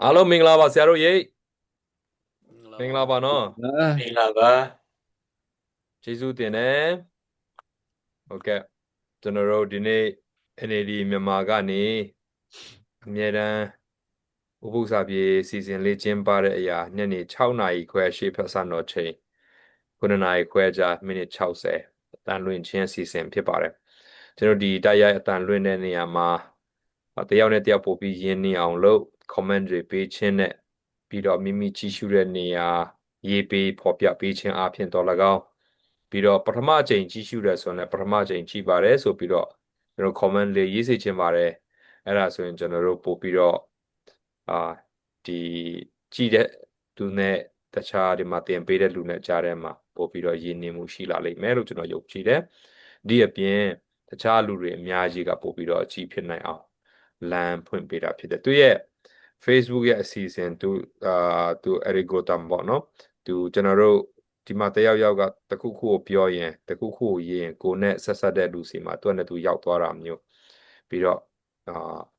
အားလုံးမင်္ဂလာပါဆရာတို့ရေမင်္ဂလာပါနော် မင်္ဂလာပါကျေးဇူးတင်တယ်ဟုတ်ကဲ့ကျွန်တော်တို့ဒီနေ့ NAD မြန်မာကနေအမြဲတမ်းဥပုသ္စာပြေစီစဉ်လေးကျင်းပတဲ့အရာညနေ6နာရီခွဲရှေ့ဖက်စံတော်ချိန်9နာရီခွဲကြာမိနစ်60အတန်လွင့်ခြင်းစီစဉ်ဖြစ်ပါတယ်ကျွန်တော်ဒီတိုက်ရိုက်အတန်လွင့်တဲ့နေရာမှာတယောက်နဲ့တယောက်ပို့ပြီးရင်းနှီးအောင်လို့ comment တွေပေးခြင်းနဲ့ပြီးတော့မိမိကြည့်ရှုတဲ့နေရာရေးပေးဖော်ပြပေးခြင်းအပြင်တော်၎င်းပြီးတော့ပထမအကြိမ်ကြည့်ရှုတဲ့ဆိုရင်လည်းပထမအကြိမ်ကြည့်ပါတယ်ဆိုပြီးတော့ကျွန်တော် comment လေးရေးစေခြင်းပါတယ်အဲ့ဒါဆိုရင်ကျွန်တော်တို့ပို့ပြီးတော့ဒီကြည့်တဲ့သူနဲ့တခြားဒီမှာတင်ပေးတဲ့လူနဲ့ကြားထဲမှာပို့ပြီးတော့ရည်နေမှုရှိလာလိမ့်မယ်လို့ကျွန်တော်ယုံကြည်တယ်ဒီအပြင်တခြားလူတွေအများကြီးကပို့ပြီးတော့အကြည့်ဖြစ်နိုင်အောင်လမ်းဖွင့်ပေးတာဖြစ်တယ်သူရဲ့ Facebook ရဲ့အစီအစဉ်သူ Erigo Tam ပေါ့နော်သူကျွန်တော်တို့ဒီမှာတယောက်ယောက်ကတခုခုကိုပြောရင်တခုခုကိုရေးရင်ကိုနဲ့ဆက်ဆက်တဲ့လူစီမှာသူကနဲ့သူရောက်သွားတာမျိုးပြီးတော့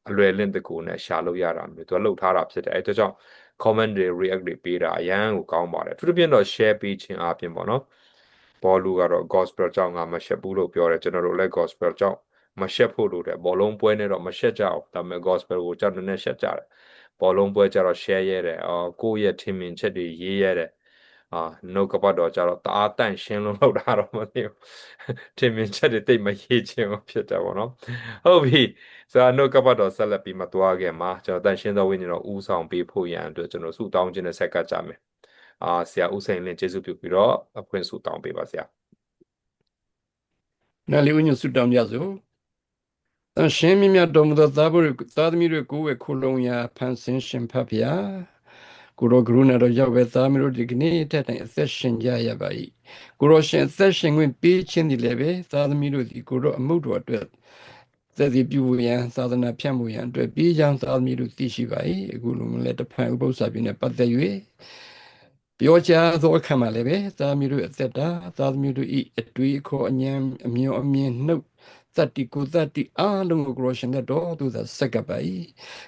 အလွယ်လင့်တကူနဲ့ရှာလို့ရတာမျိုးသူကလှုပ်ထားတာဖြစ်တယ်အဲဒါကြောင့် comment တွေ react တွေပေးတာအရန်ကိုကောင်းပါတယ်သူတို့ပြင်တော့ share ပေးခြင်းအပြင်ပေါ့နော်ဘောလူကတော့ gospel ကြောင့်ငါမရှက်ဘူးလို့ပြောတယ်ကျွန်တော်တို့လည်း gospel ကြောင့်မရှက်ဖို့လို့တဲ့ဘောလုံးပွဲနဲ့တော့မရှက်ကြအောင်ဒါပေမဲ့ gospel ကိုကြောက်နေရှက်ကြတယ်ဘောလုံးပွဲကြတော့ share ရဲတယ်ကိုယ့်ရဲ့ထင်မြင်ချက်တွေရေးရဲတယ်နှုတ်ကပတ်တော်ကြတော့တအားတန့်ရှင်းလုံးလောက်တာတော့မသိဘူးထင်မြင်ချက်တွေတိတ်မရေးချင်ဘူးဖြစ်တယ်ပေါ့နော်ဟုတ်ပြီဆိုတော့နှုတ်ကပတ်တော်ဆက်လက်ပြီးမသွားခင်မှာကျွန်တော်တန့်ရှင်းသောဝိညာဉ်တော်ဦးဆောင်ပေးဖို့ရန်အတွက်ကျွန်တော်ဆုတောင်းခြင်းနဲ့ဆက်ကပ်ကြမယ်ဆရာဦးစိန်လင်းကျေးဇူးပြုပြီးတော့အဖွင့်ဆုတောင်းပေးပါဆရာနာလီဝိညာဉ်ဆုတောင်းကြစို့အရှင်မြတ်တော်မူသောသားသမီးတွေကိုယ်ဝဲခုလုံးရာဖန်ဆင်းရှင်ဖတ်ဗျာကိုရောကရုဏာတော်ရောက်ပဲသားမျိုးဒီကနေ့တက်တိုင်အသက်ရှင်ကြရပါ၏ကိုရောရှင်အသက်ရှင်ခွင့်ပေးခြင်းဒီလည်းပဲသားသမီးတို့ဒီကိုရောအမှုတော်အတွက်သက်သေပြုရန်သာသနာဖြန့်မှုရန်အတွက်ပြီးကြောင်းသားသမီးတို့သိရှိပါ၏အခုလိုမျိုးလည်းတဖန်ဥပုသ္စာပြည့်နဲ့ပတ်သက်၍ပြောကြားသောအခါမှာလည်းပဲသားသမီးတို့အသက်တာသားသမီးတို့ဤအတွေ့အခေါ်အဉာဏ်အမြင်အမြင်နှုတ်သတ္တိကိုသတ္တိအားလုံးကိုကိုရရှင်တဲ့တော်သူသာစက္ကပ်ပါ၏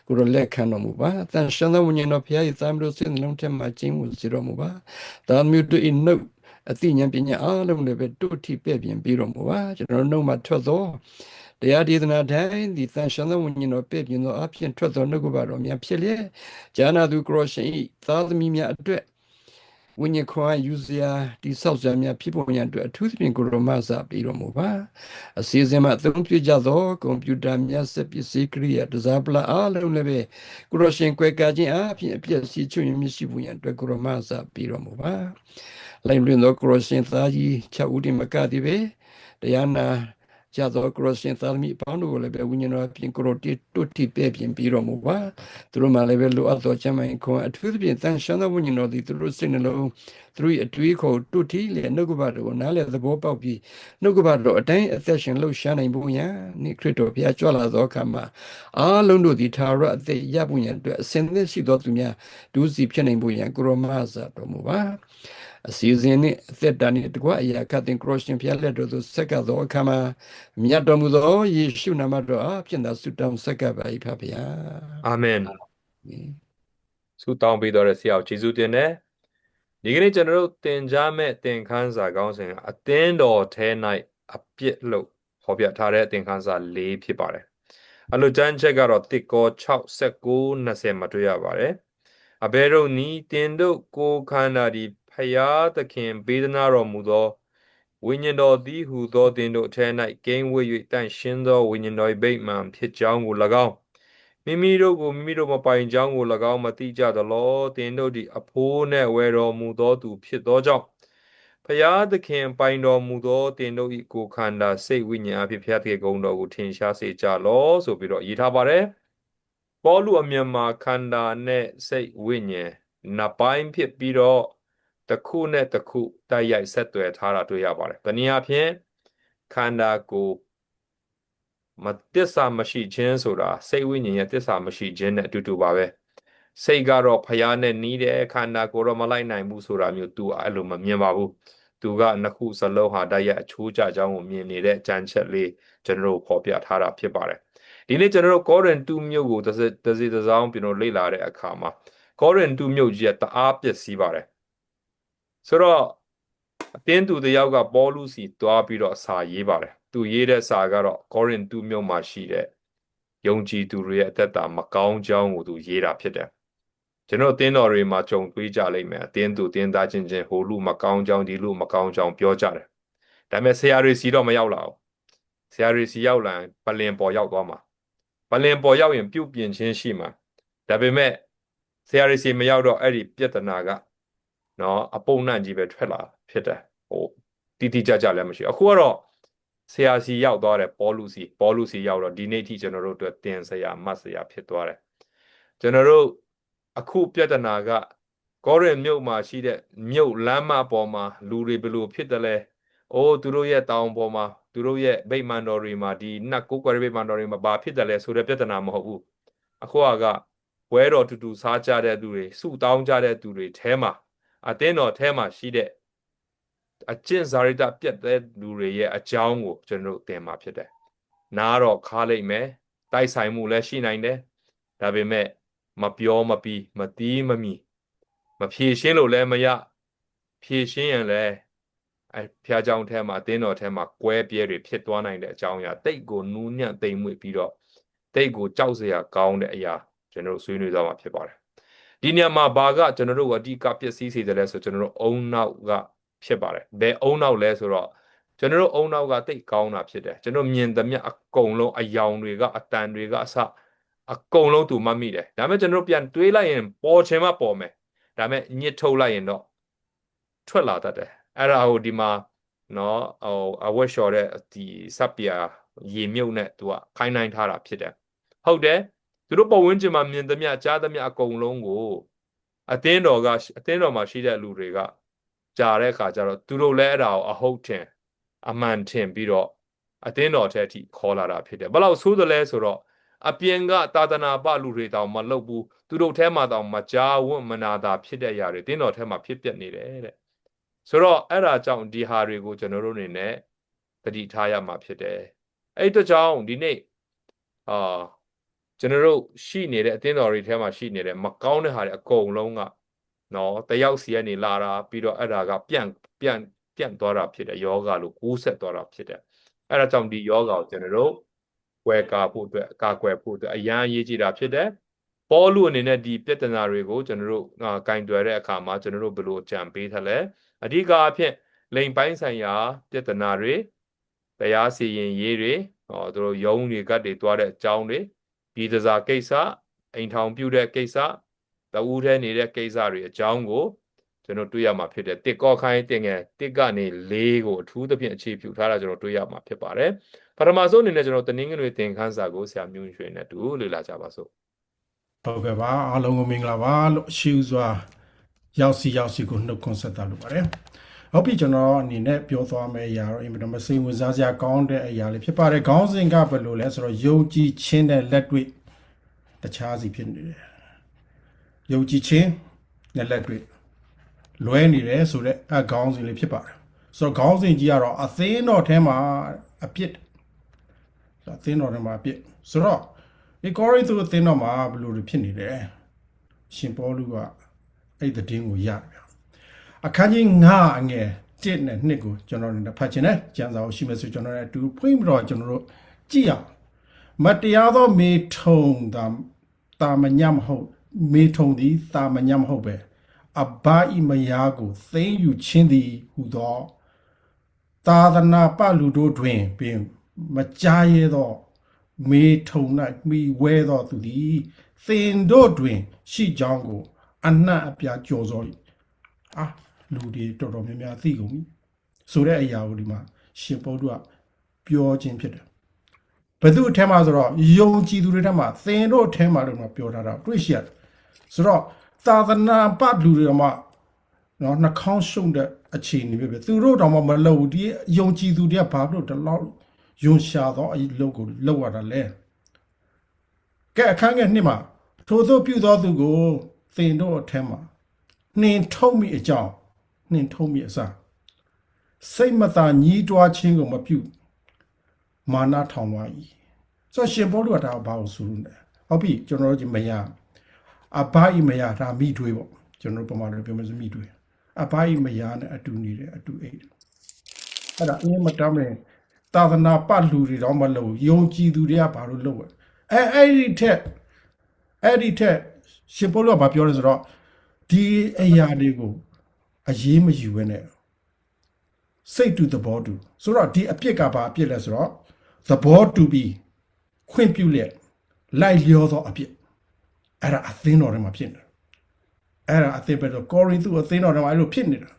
ကိုရလက်ခံတော်မူပါသံရှင်သောဝိညာဉ်တော်ဖျား၏သားမျိုးစိတ်နှလုံးထဲမှာကျင်းမှုစေတော်မူပါသားမျိုးတို့၏နှုတ်အသိဉာဏ်ပညာအားလုံးလည်းပဲတို့ထိပဲ့ပြင်ပြီးတော်မူပါကျွန်တော်နှုတ်မှာထွက်သောတရားဒေသနာတိုင်းဒီသံရှင်သောဝိညာဉ်တော်ပဲ့ပြင်သောအဖြစ်ထွက်သောနှုတ်ကပါတော်များဖြစ်လျက်ဂျာနာသူကိုရရှင်၏သားသမီးများအတွက်ဝိညာဉ်ခွန်အားယူစရာဒီဆောက်စရာများဖြစ်ပေါ်ရန်အတွက်အထူးသဖြင့်ကိုရောမစာပြီးတော်မူပါအစီအစဉ်မှာအသုံးပြုကြသောကွန်ပျူတာများစက်ပစ္စည်းကိရိယာတစားပလအားလုံးလည်းပဲကိုရောရှင်ကွယ်ကာခြင်းအပြင်အပြည့်စီချွတ်မြရှိဖို့ရန်အတွက်ကိုရောမစာပြီးတော်မူပါလိုက်လွင်သောကိုရောရှင်သားကြီး6ဦးတင်မကသည်ပဲတရားနာကြသောကရရှင်သာသမီအပေါင်းတို့ကိုလည်းပဲဝိညာဉ်တော်ပြင်ကိုရိုတိတုတ်တိပဲ့ပြင်ပြီးတော်မူပါသူတို့မှလည်းပဲလိုအပ်သောချမ်းသာခွန်အထူးသဖြင့်တန်ရှင်းသောဝိညာဉ်တော်သည်သူတို့စိတ်နှလုံးသူတို့အတွေးခေါ်တုတ်တိလေနှုတ်ကပတ်တော်ကိုနားလည်သဘောပေါက်ပြီးနှုတ်ကပတ်တော်အတိုင်းအသက်ရှင်လှုပ်ရှားနိုင်ဖို့ရန်နိခရစ်တော်ဘုရားကြွလာသောအခါမှာအားလုံးတို့သည်သာရအသက်ရဖို့ရန်အတွက်အစဉ်သင့်ရှိသောသူများဒုစီဖြစ်နိုင်ဖို့ရန်ကိုရောမစာတော်မူပါအစီအစဉ်နှင့်အသက်တာနှင့်တကွအရာခတ်တင်ကရောရှင်ဖျားလက်တော်သို့ဆက်ကပ်သောအခါမှာမြတ်တော်မူသောယေရှုနာမတော်အားဖြင့်သာဆုတောင်းဆက်ကပ်ပါ၏ဖဗျာအာမင်ဆုတောင်းပေးတော်တဲ့ဆရာကိုကျေးဇူးတင်တယ်ဒီကနေ့ကျွန်တော်တို့သင်ကြားမဲ့သင်ခန်းစာကောင်းစဉ်အသင်းတော်ထဲ၌အပြစ်လို့ဟောပြထားတဲ့သင်ခန်းစာ၄ဖြစ်ပါတယ်အလိုကျမ်းချက်ကတော့တစ်ကော6 19 20မှာတွေ့ရပါတယ်အဘယ်တော့နည်းတင်တို့ကိုခန္ဓာဒီဖယားသခင်ပေးသနာတော်မူသောဝိညာဉ်တော်သည်ဟူသောတင်တို့အထက်၌ကိန်းဝဲ၍တန့်ရှင်းသောဝိညာဉ်တော်၏ဗိမာန်ဖြစ်ကြောင်းကို၎င်းမိမိတို့ကိုမိမိတို့မပိုင်ကြောင်းကို၎င်းမသိကြသလောတင်တို့သည်အဖိုးနှင့်ဝယ်တော်မူသောသူဖြစ်သောကြောင့်ဖယားသခင်ပိုင်တော်မူသောတင်တို့၏ကိုခန္ဓာစိတ်ဝိညာဉ်အဖြစ်ဖျားသခင်ဂုဏ်တော်ကိုထင်ရှားစေကြလောဆိုပြီးတော့ရေးထားပါတယ်ပေါလုအမြန်မာခန္ဓာနဲ့စိတ်ဝိညာဉ်နှစ်ပိုင်းဖြစ်ပြီးတော့တစ်ခုနဲ့တစ်ခုတိုက်ရိုက်ဆက်သွယ်ထားတာတွေ့ရပါတယ်။တနည်းအားဖြင့်ခန္ဓာကိုယ်တစ္ဆာမရှိခြင်းဆိုတာစိတ်ဝိညာဉ်ရဲ့တစ္ဆာမရှိခြင်းနဲ့အတူတူပါပဲ။စိတ်ကတော့ဖျားနဲ့နီးတယ်ခန္ဓာကိုယ်တော့မလိုက်နိုင်ဘူးဆိုတာမျိုး तू အဲ့လိုမမြင်ပါဘူး သူကနှစ်ခုစလုံးဟာတိုက်ရိုက်အချိုးကျကြောင်းကိုမြင်နေတဲ့ကြမ်းချက်လေးကျွန်တော်တို့ဖော်ပြထားတာဖြစ်ပါတယ်ဒီနေ့ကျွန်တော်တို့ကောရင်တူမြို့ကိုတစ်စီတစ်စောင်းကျွန်တော်လေ့လာတဲ့အခါမှာကောရင်တူမြို့ကြီးကတအားပျက်စီးပါတယ်ဆိုတော့အတင်းသူတယောက်ကပေါလုစီတွားပြီးတော့စာရေးပါတယ်သူရေးတဲ့စာကတော့ကောရင်တူမြို့မှာရှိတဲ့ယုံကြည်သူတွေရဲ့အသက်တာမကောင်းကြောင်းကိုသူရေးတာဖြစ်တယ်ကျွန်တော်အတင်းတော်တွေမှာကြုံတွေ့ကြလိမ့်မယ်အတင်းသူတင်းသားချင်းချင်းဟိုလူမကောင်းကြောင်းဒီလူမကောင်းကြောင်းပြောကြတယ်ဒါပေမဲ့ဆရာတွေစီတော့မရောက်လာဘူးဆရာတွေစီရောက်လာရင်ပလင်ပေါ်ရောက်သွားမှာပလင်ပေါ်ရောက်ရင်ပြုတ်ပြင်ခြင်းရှိမှာဒါပေမဲ့ဆရာတွေစီမရောက်တော့အဲ့ဒီပြဿနာကနော်အပုံနှံ့ကြီးပဲထွက်လာဖြစ်တယ်ဟိုတိတိကျကျလည်းမရှိအခုကတော့ဆရာစီရောက်သွားတယ်ပေါလုစီရောက်တော့ဒီနေ့ထိကျွန်တော်တို့အတွက်တင်ဆရာမတ်ဆရာဖြစ်သွားတယ်ကျွန်တော်တို့အခုပြဿနာကကောရင်မြို့မှာရှိတဲ့မြို့လမ်းမပေါ်မှာလူတွေဘယ်လိုဖြစ်တယ်လဲအိုးသူတို့ရဲ့တောင်ပေါ်မှာသူတို့ရဲ့ဗိမာန်တော်တွေမှာဒီနတ်ကိုကွယ်ဗိမာန်တော်တွေမှာဘာဖြစ်တယ်လဲဆိုတဲ့ပြဿနာမဟုတ်ဘူးအခုကဝဲတော်တူစားကြတဲ့သူတွေစုတောင်းကြတဲ့သူတွေထဲမှာအတင်းတော်ထဲမှာရှိတဲ့အကျင့်ဇာရိတပြတ်တဲ့လူတွေရဲ့အကြောင်းကိုကျွန်တော်တို့သင်မှာဖြစ်တယ်နားတော့ခါလိုက်မယ်တိုက်ဆိုင်မှုလည်းရှိနိုင်တယ်ဒါပေမဲ့မပြောမပြီးမတီးမမီမဖြေရှင်းလို့လည်းမရဖြေရှင်းရင်လည်းဖျားเจ้าထဲမှာအတင်းတော်ထဲမှာကွဲပြဲတွေဖြစ်သွားနိုင်တဲ့အကြောင်းအရာတိတ်ကိုနူးညံ့သိမ်မွေ့ပြီးတော့တိတ်ကိုကြောက်စရာကောင်းတဲ့အရာကျွန်တော်တို့ဆွေးနွေးသွားမှာဖြစ်ပါတယ်ဒီနေရာမှာဘာကကျွန်တော်တို့အဓိကပျက်စီးစေတယ်လဲဆိုကျွန်တော်တို့အုံနောက်ကဖြစ်ပါတယ်ဘယ်အုံနောက်လဲဆိုတော့ကျွန်တော်တို့အုံနောက်ကတိတ်ကောင်းတာဖြစ်တယ်ကျွန်တော်မြင်သမျှအကုန်လုံးအယောင်တွေကအတန်တွေကအစအကုန်လုံးသူမှတ်မိတယ်ဒါပေမဲ့ကျွန်တော်တို့ပြန်တွေးလိုက်ရင်ပေါ်ချင်မှပေါ်မယ်ဒါပေမဲ့ညစ်ထုတ်လိုက်ရင်တော့ထွက်လာတတ်တယ်အဲ့ဒါဟိုဒီမှာနော်ဟိုအဝက်လျှော်တဲ့ဒီစပ်ပြာရေမြုပ်နဲ့သူကခိုင်းနိုင်ထားတာဖြစ်တယ်ဟုတ်တယ်သူတို့ပတ်ဝန်းကျင်မှာမြင်သမျှကြားသမျှအကုန်လုံးကိုအတင်းတော်မှာရှိတဲ့လူတွေကကြားတဲ့အခါကျတော့သူတို့လည်းအဲ့ဒါကိုအဟုတ်ထင်အမှန်ထင်ပြီးတော့အတင်းတော်ထဲအထိခေါ်လာတာဖြစ်တယ်ဘယ်လောက်ဆိုးသလဲဆိုတော့အပြင်ကသာသနာပလူတွေတောင်မလုပ်ဘူးသူတို့ထဲမှာတောင်မကြားဝတ်မနာတာဖြစ်တဲ့အရာတွေတင်းတော်ထဲမှာဖြစ်ပျက်နေတယ်တဲ့ဆိုတော့အဲ့ဒါကြောင့်ဒီဟာတွေကိုကျွန်တော်တို့အနေနဲ့သတိထားရမှာဖြစ်တယ်အဲ့တကြောင့်ဒီနေ့ကျွန်တော်တို့ရှိနေတဲ့အတင်းတော်တွေထဲမှာရှိနေတဲ့မကောင်းတဲ့ဟာတွေအကုန်လုံးကနော်တယောက်စီကနေလာတာပြီးတော့အဲ့ဒါကပြန့်သွားတာဖြစ်တယ်ယောဂလို့ကူးဆက်သွားတာဖြစ်တယ်အဲ့ဒါကြောင့်ဒီယောဂကိုကျွန်တော်တို့ကွယ်ကာဖို့အတွက်ကာကွယ်ဖို့အတွက်အရန်ရေးကြည့်တာဖြစ်တယ်ပေါလုအနေနဲ့ဒီပြဿနာတွေကိုကျွန်တော်တို့ကင်တွယ်တဲ့အခါမှာကျွန်တော်တို့ဘယ်လိုကြံပေးထားလဲအဓိကအဖြစ်လိမ်ပိုင်းဆိုင်ရာပြဿနာတွေတရားစီရင်ရေးတွေသူတို့ယုံတွေကတ်တွေတွားတဲ့အကြောင်းတွေပြည်သူစားကိစ္စအိမ်ထောင်ပြုတဲ့ကိစ္စတဝူးထဲနေတဲ့ကိစ္စတွေအကြောင်းကိုကျွန်တော်တွေ့ရမှာဖြစ်တယ်တစ်ကောခိုင်းတင်ငယ်တစ်ကနေ၄ကိုအထူးသဖြင့်အခြေပြုထားတာကျွန်တော်တွေ့ရမှာဖြစ်ပါတယ်ပထမဆုံးအနေနဲ့ကျွန်တော်တနင်္ဂနွေသင်ခန်းစာကိုဆရာမြင့်ရွှေနဲ့တူလေ့လာကြပါစို့ဟုတ်ကဲ့ပါအားလုံးကိုမင်္ဂလာပါလို့ရှိဥစွာရောက်စီကိုနှုတ်ခွန်းဆက်တာလုပ်ပါတယ်ဟုတ်ပြီကျွန်တော်အနေနဲ့ပြောသွားမယ့်အရာတော့အင်မတန်စိတ်ဝင်စားစရာကောင်းတဲ့အရာလေးဖြစ်ပါတယ်ခေါင်းစဉ်ကဘယ်လိုလဲဆိုတော့ယုံကြည်ခြင်းနဲ့လက်တွေ့တခြားစီဖြစ်နေတယ်ယုံကြည်ခြင်းနဲ့လက်တွေ့လွဲနေတယ်ဆိုတော့ခေါင်းစဉ်လေးဖြစ်ပါတယ်ဆိုတော့ခေါင်းစဉ်ကြီးကတော့အသင်းတော်ထဲမှာအပြစ်အသင်းတော်ထဲမှာအပြစ်ဆိုတော့ဒီကောရိန္သုအသင်းတော်မှာဘယ်လိုဖြစ်နေလဲရှင်ပေါလုကအဲ့ဒီတင်းကိုရတယ်ဗျအခန်းကြီး9အငယ်1နဲ့2ကိုကျွန်တော်တို့ဖတ်ချင်တယ်ကျမ်းစာကိုရှိမယ်ဆိုကျွန်တော်တို့အတူဖွင့်ပြီးတော့ကျွန်တော်တို့ကြည့်အောင်မတရားသောမေထုံတာမညမဟုတ်မေထုံသည်တာမညမဟုတ်ပဲအဘဣမယာကိုသိမ်းယူခြင်းသည်ဟူသောသာသနာပလူတို့တွင်ပင်မကြားရသောမေထုံ၌မိဝဲသောသူသည်သင်တို့တွင်ရှိကြောင်းကိုအနှံ့အပြားကြော်စော၏လူတွေတော်တော်များများသိကုန်ပြီဆိုတဲ့အရာကိုဒီမှာရှင်ပေါလုကပြောခြင်းဖြစ်တယ်ဘယ်သူအထက်မှာဆိုတော့ယုံကြည်သူတွေထက်မှာသင်တို့အထက်မှာလို့ပြောထားတာတွေ့ရှိရတယ်ဆိုတော့သာသနာပလူတွေမှာနော်နှာခေါင်းရှုံတဲ့အခြေအနေပဲသူတို့တောင်မှမလုပ်ဘူးဒီယုံကြည်သူတွေကဘာလို့ဒီလောက်ယွန်ရှာတော့အလုပ်ကိုလုပ်ရတာလဲကဲအခန်းငယ်2မှာထိုသို့ပြုသောသူကိုသင်တို့အထက်မှာနှင်ထုတ်မိအကြောင်းနှင်ထုတ်မိအစား စိတ်မသာညီးတွားခြင်းကိုမပြုမာနထောင်သွား၏ဆိုတော့ရှင်ပေါလုကဒါဘာလို့ဆိုလို့လဲဟုတ်ပြီကျွန်တော်တို့ဒီမရအဘိမရဒါမိတွေးပေါ့ကျွန်တော်တို့ပမာလို့ပြောမယ်ဆိုမိတွေးအဘိမရနဲ့အတူနေတယ်အတူအိတ်အဲ့ဒါအင်းမတမ်းနဲ့သာသနာပတ်လူတွေတော့မလို့ယုံကြည်သူတွေကဘာလို့လုပ်လဲအဲ့ဒီထက်ရှင်ပေါလုကဘာပြောလဲဆိုတော့ဒီအရာတွေကိုအရေးမယူဘဲနဲ့စိတ်တူသဘောတူဆိုတော့ဒီအပြစ်ကဘာအပြစ်လဲဆိုတော့သဘောတူပြီးခွင့်ပြုလက်လိုက်လျောသောအပြစ်အဲ့ဒါအသင်းတော်ထဲမှာဖြစ်နေတယ်အဲ့ဒါအသင်းပဲတော့ကောရိန္သုအသင်းတော်ထဲမှာအဲ့လိုဖြစ်နေတာ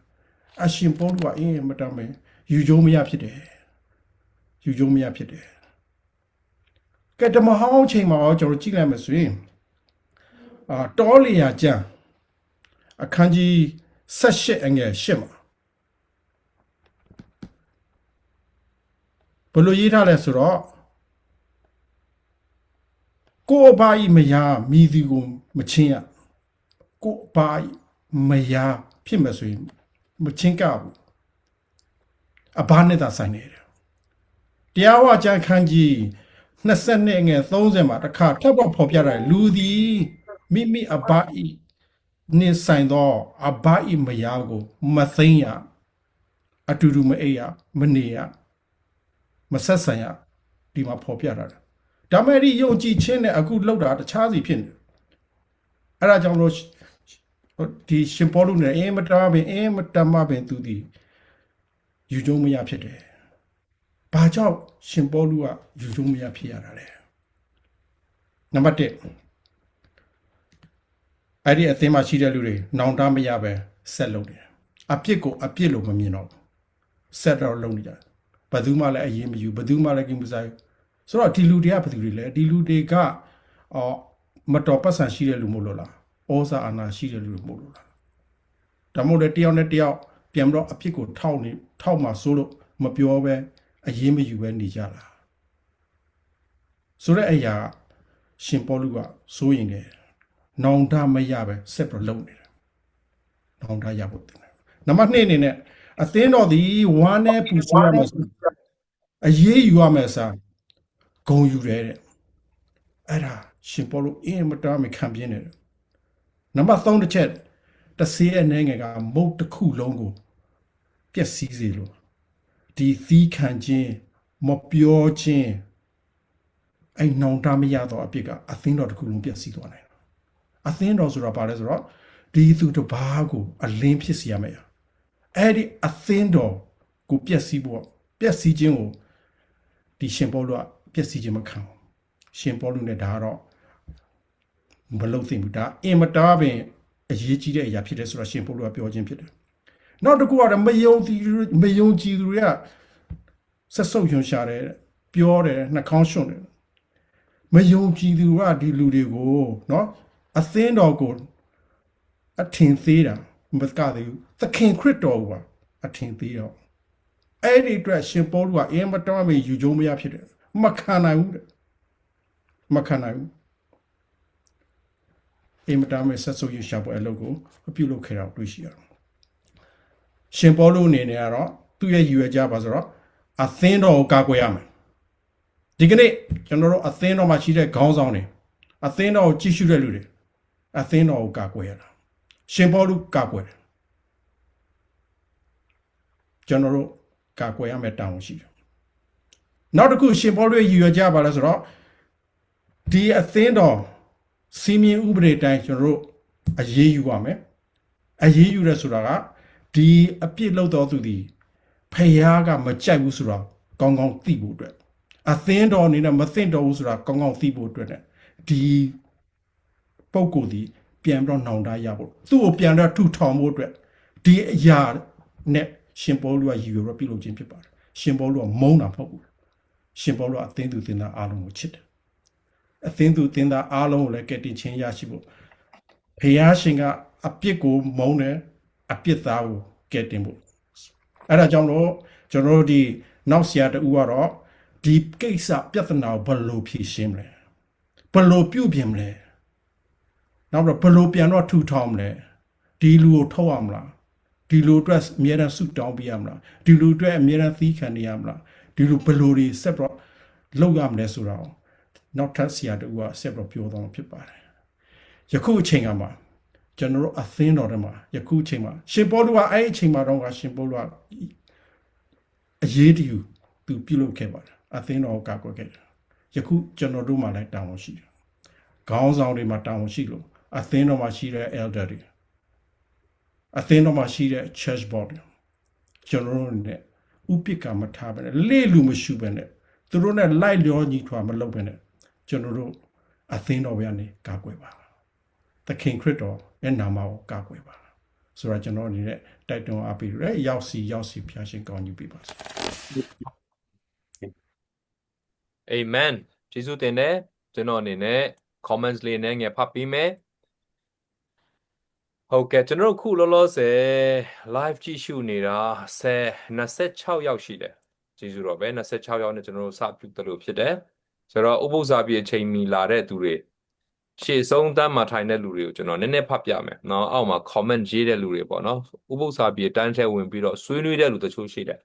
အရှင်ပေါလုကအင်းမတမ်းပဲယူကြုံမရဖြစ်တယ်ယူကြုံမရဖြစ်တယ်ကဲတမဟောင်းချိန်မှာကျွန်တော်ကြည့်လိုက်မယ်ဆိုရင်တောလီယာကျမ်းအခန်းကြီး18အငယ်8မှာဘလို့ရေးထားလဲဆိုတော့ကိုအဘာကြီးမယားမိသူကိုမချင်းရကိုအဘာကြီးမယားဖြစ်မယ်ဆိုရင်မချင်းကဘူးအဘာနဲ့သာဆိုင်နေတယ်တရားဝကျမ်းခန်းကြီး20ငယ်30မှာတစ်ခါထပ်ပေါ်ဖော်ပြတယ်လူသည်မိမိအဘာကြီးနေဆိုင်တော့အဘာကြီးမယားကိုမသိမ်းရအတူတူမအိပ်ရမနေရမဆက်ဆံရဒီမှာဖော်ပြတာဒါမဲ့ဒီယုံကြည်ခြင်းနဲ့အခုလောက်တာတခြားစီဖြစ်နေအဲ့ဒါကြောင့်လို့ဒီရှင်ပေါလုနဲ့အင်းမတားပင်သူဒီယူကြုံမရဖြစ်တယ်ဘာကြောင့်ရှင်ပေါလုကယူကြုံမရဖြစ်ရတာလဲနံပါတ်1အဲ့ဒီအသင်းမှာရှိတဲ့လူတွေနောင်တမရပဲဆက်လုပ်တယ်အပြစ်ကိုအပြစ်လို့မမြင်တော့ဆက်တော့လုပ်နေကြဘယ်သူမှလည်းအရေးမယူဘယ်သူမှလည်းကိမဆိုင်ဆိုတော့ဒီလူတွေကဘယ်သူတွေလဲဒီလူတွေကမတော်ပတ်ဆံရှိတဲ့လူမို့လို့လားဩဇာအာဏာရှိတဲ့လူမို့လို့လားဒါမို့လဲတယောက်နဲ့တယောက်ပြန်တော့အဖြစ်ကိုထောက်မှဆိုလို့မပြောပဲအရေးမယူပဲနေကြတာဆိုတဲ့အရာရှင်ပေါလုကစိုးရင်တယ်နောင်တမရပဲဆက်ပြီးလုပ်နေတယ်နောင်တရဖို့တင်တယ်နံပါတ်2အနေနဲ့အသင်းတော်သည်ဝမ်းနဲ့ပူဆွေးရမယ်အရေးယူရမယ်စာဂုံယူတယ်တဲ့အဲ့ဒါရှင်ပေါလုအင်းမတားမခံပြင်းနေတယ်နံပါတ်3တစ်ချက်တဆေးအနေငယ်ကမုတ်တစ်ခုလုံးကိုပျက်စီးစေလို့ဒီသီးခံခြင်းမပြောခြင်းအဲ့နောင်တမရတော့အပြစ်ကအသင်းတော်တစ်ခုလုံးပျက်စီးသွားနိုင်တယ်အသင်းတော်ဆိုတာဘာလဲဆိုတော့ဒီသူတစ်ပါးကိုအလင်းဖြစ်စေရမယ်အဲ့ဒီအသင်းတော်ကိုပျက်စီးဖို့ပျက်စီးခြင်းကိုဒီရှင်ပေါလုကပျက်စီးခြင်းမခံရှင်ပေါလုနဲ့ဒါကတော့မလုပ်သင့်ဘူးဒါအင်မတားပင်အရေးကြီးတဲ့အရာဖြစ်တယ်ဆိုတော့ရှင်ပေါလုကပြောခြင်းဖြစ်တယ်နောက်တစ်ခုကတော့မယုံကြည်သူတွေကဆက်ဆုပ်ယွန်ရှာတယ်ပြောတယ်နှာခေါင်းရှုံတယ်မယုံကြည်သူကဒီလူတွေကိုနော်အသင်းတော်ကိုအထင်သေးတာမကသေးဘူးသခင်ခရစ်တော်ကအထင်သေးတော့အဲ့ဒီအတွက်ရှင်ပေါလုကအင်မတန်မှယူကြုံမရဖြစ်တယ်မခံနိုင်ဘူးမခံနိုင်ဘူးအင်မတန်မှဆက်ဆုပ်ရရှာပေါ်အလုပ်ကိုပြုလုပ်ခဲ့တာတွေ့ရှိရတယ်ရှင်ပေါလုအနေနဲ့ကတော့သူ့ရဲ့ရည်ရွယ်ချက်ပါဆိုတော့အသင်းတော်ကိုကာကွယ်ရမယ်ဒီကနေ့ကျွန်တော်တို့အသင်းတော်မှာရှိတဲ့ခေါင်းဆောင်တွေအသင်းတော်ကိုကြည့်ရှုတဲ့လူတွေအသင်းတော်ကိုကာကွယ်ရတာရှင်ပေါလုကာကွယ်တယ်ကျွန်တော်တို့ကာကွယ်ရမယ့်တာဝန်ရှိတယ်နောက်တစ်ခုရှင်ပေါလုရဲ့ရည်ရွယ်ချက်ပါလဲဆိုတော့ဒီအသင်းတော်စီမင်းဥပဒေတိုင်းကျွန်တော်တို့အရေးယူရမယ်အရေးယူရဆိုတာကဒီအပြစ်လုပ်တော်သူဒီဖယားကမကြိုက်ဘူးဆိုတော့ကောင်းကောင်းသိဖို့အတွက်အသင်းတော်အနေနဲ့မသိတော့ဘူးဆိုတာကောင်းကောင်းသိဖို့အတွက်နဲ့ဒီပုံကိုယ်ဒီပြန်တော့နှောင်တရဖို့သူ့ကိုပြန်တော့ထူထောင်ဖို့အတွက်ဒီအရာနဲ့ရှင်ပေါလုကရည်ရွယ်ပြီးပြုလုပ်ခြင်းဖြစ်ပါတယ်ရှင်ပေါလုကမုန်းတာမဟုတ်ဘူးရှင်ပေါလုကအသင်းသူသင်သားအားလုံးကိုချစ်တယ်အသင်းသူသင်သားအားလုံးကိုလည်းကယ်တင်ခြင်းရရှိဖို့ဘုရားရှင်ကအပြစ်ကိုမုန်းတယ်အပြစ်သားကိုကယ်တင်ဖို့အဲ့ဒါကြောင့်လို့ကျွန်တော်တို့ဒီနောက်ဆရာတူကတော့ဒီကိစ္စပြဿနာကိုဘယ်လိုဖြေရှင်းမလဲဘယ်လိုပြုပြင်မလဲနောက်တော့ဘယ်လိုပြန်တော့ထူထောင်မလဲဒီလူကိုထုတ်အောင်မလား ဒီလိုအတွက်အများအားဆူတောင်းပြရမလားဒီလိုအတွက်အများအားသီးခံနေရမလားဒီလိုဘလိုတွေဆက်တော့လောက်ရမလဲဆိုတော့နောက်ထပ်ဆရာတို့ကဆက်တော့ပြောတော့ဖြစ်ပါတယ်ယခုအချိန်ကမှကျွန်တော်တို့အသင်းတော်ထဲမှာယခုအချိန်မှာရှင်ပေါလုကအဲ့အချိန်မှာတော့ရှင်ပေါလုကအရေးတယူသူပြုလုပ်ခဲ့ပါတယ်အသင်းတော်ကကွယ်ခဲ့တယ်ယခုကျွန်တော်တို့မှလည်းတာဝန်ရှိတယ်ခေါင်းဆောင်တွေမှာတာဝန်ရှိလို့အသင်းတော်မှာရှိတဲ့ elder တွေအသင်းတော်မှာရှိတဲ့ church board ကျွန်တော်တို့နဲ့ဥပိ္ပကမထားပဲလေလူမရှိပဲနဲ့သူတို့နဲ့လိုက်လျောညီထွာမလုပ်ပဲနဲ့ကျွန်တော်တို့အသင်းတော်ကနေကာကွယ်ပါသခင်ခရစ်တော်ရဲ့နာမကိုကာကွယ်ပါဆိုတော့ကျွန်တော်အနေနဲ့တိုက်တွန်းအားပေးရဲရောက်စီဖျားရှင်ကောင်းကြီးပေးပါစေ Amen ကျေးဇူးတင်တယ်ကျွန်တော်အနေနဲ့ comments လေးနဲ့ငယ်ဖတ်ပေးမယ်ဟုတ်ကဲ့ကျွန်တော်ခုလောလောဆယ် live ကြည့်ရှုနေတာ26ယောက်ရှိတယ်ကျေးဇူးတော်ပဲ26ယောက်နဲ့ကျွန်တော်တို့စပြုတ်လို့ဖြစ်တယ်ဆိုတော့ဥပုသ္စာပြည့်အချိန်မီလာတဲ့သူတွေရှေ့ဆုံးတန်းမှာထိုင်တဲ့လူတွေကိုကျွန်တော်နည်းနည်းဖတ်ပြမယ်เนาะအောက်မှာ comment ရေးတဲ့လူတွေပေါ့เนาะဥပုသ္စာပြည့်တန်းထဲဝင်ပြီးတော့ဆွေးနွေးတဲ့လူတချို့ရှိတယ်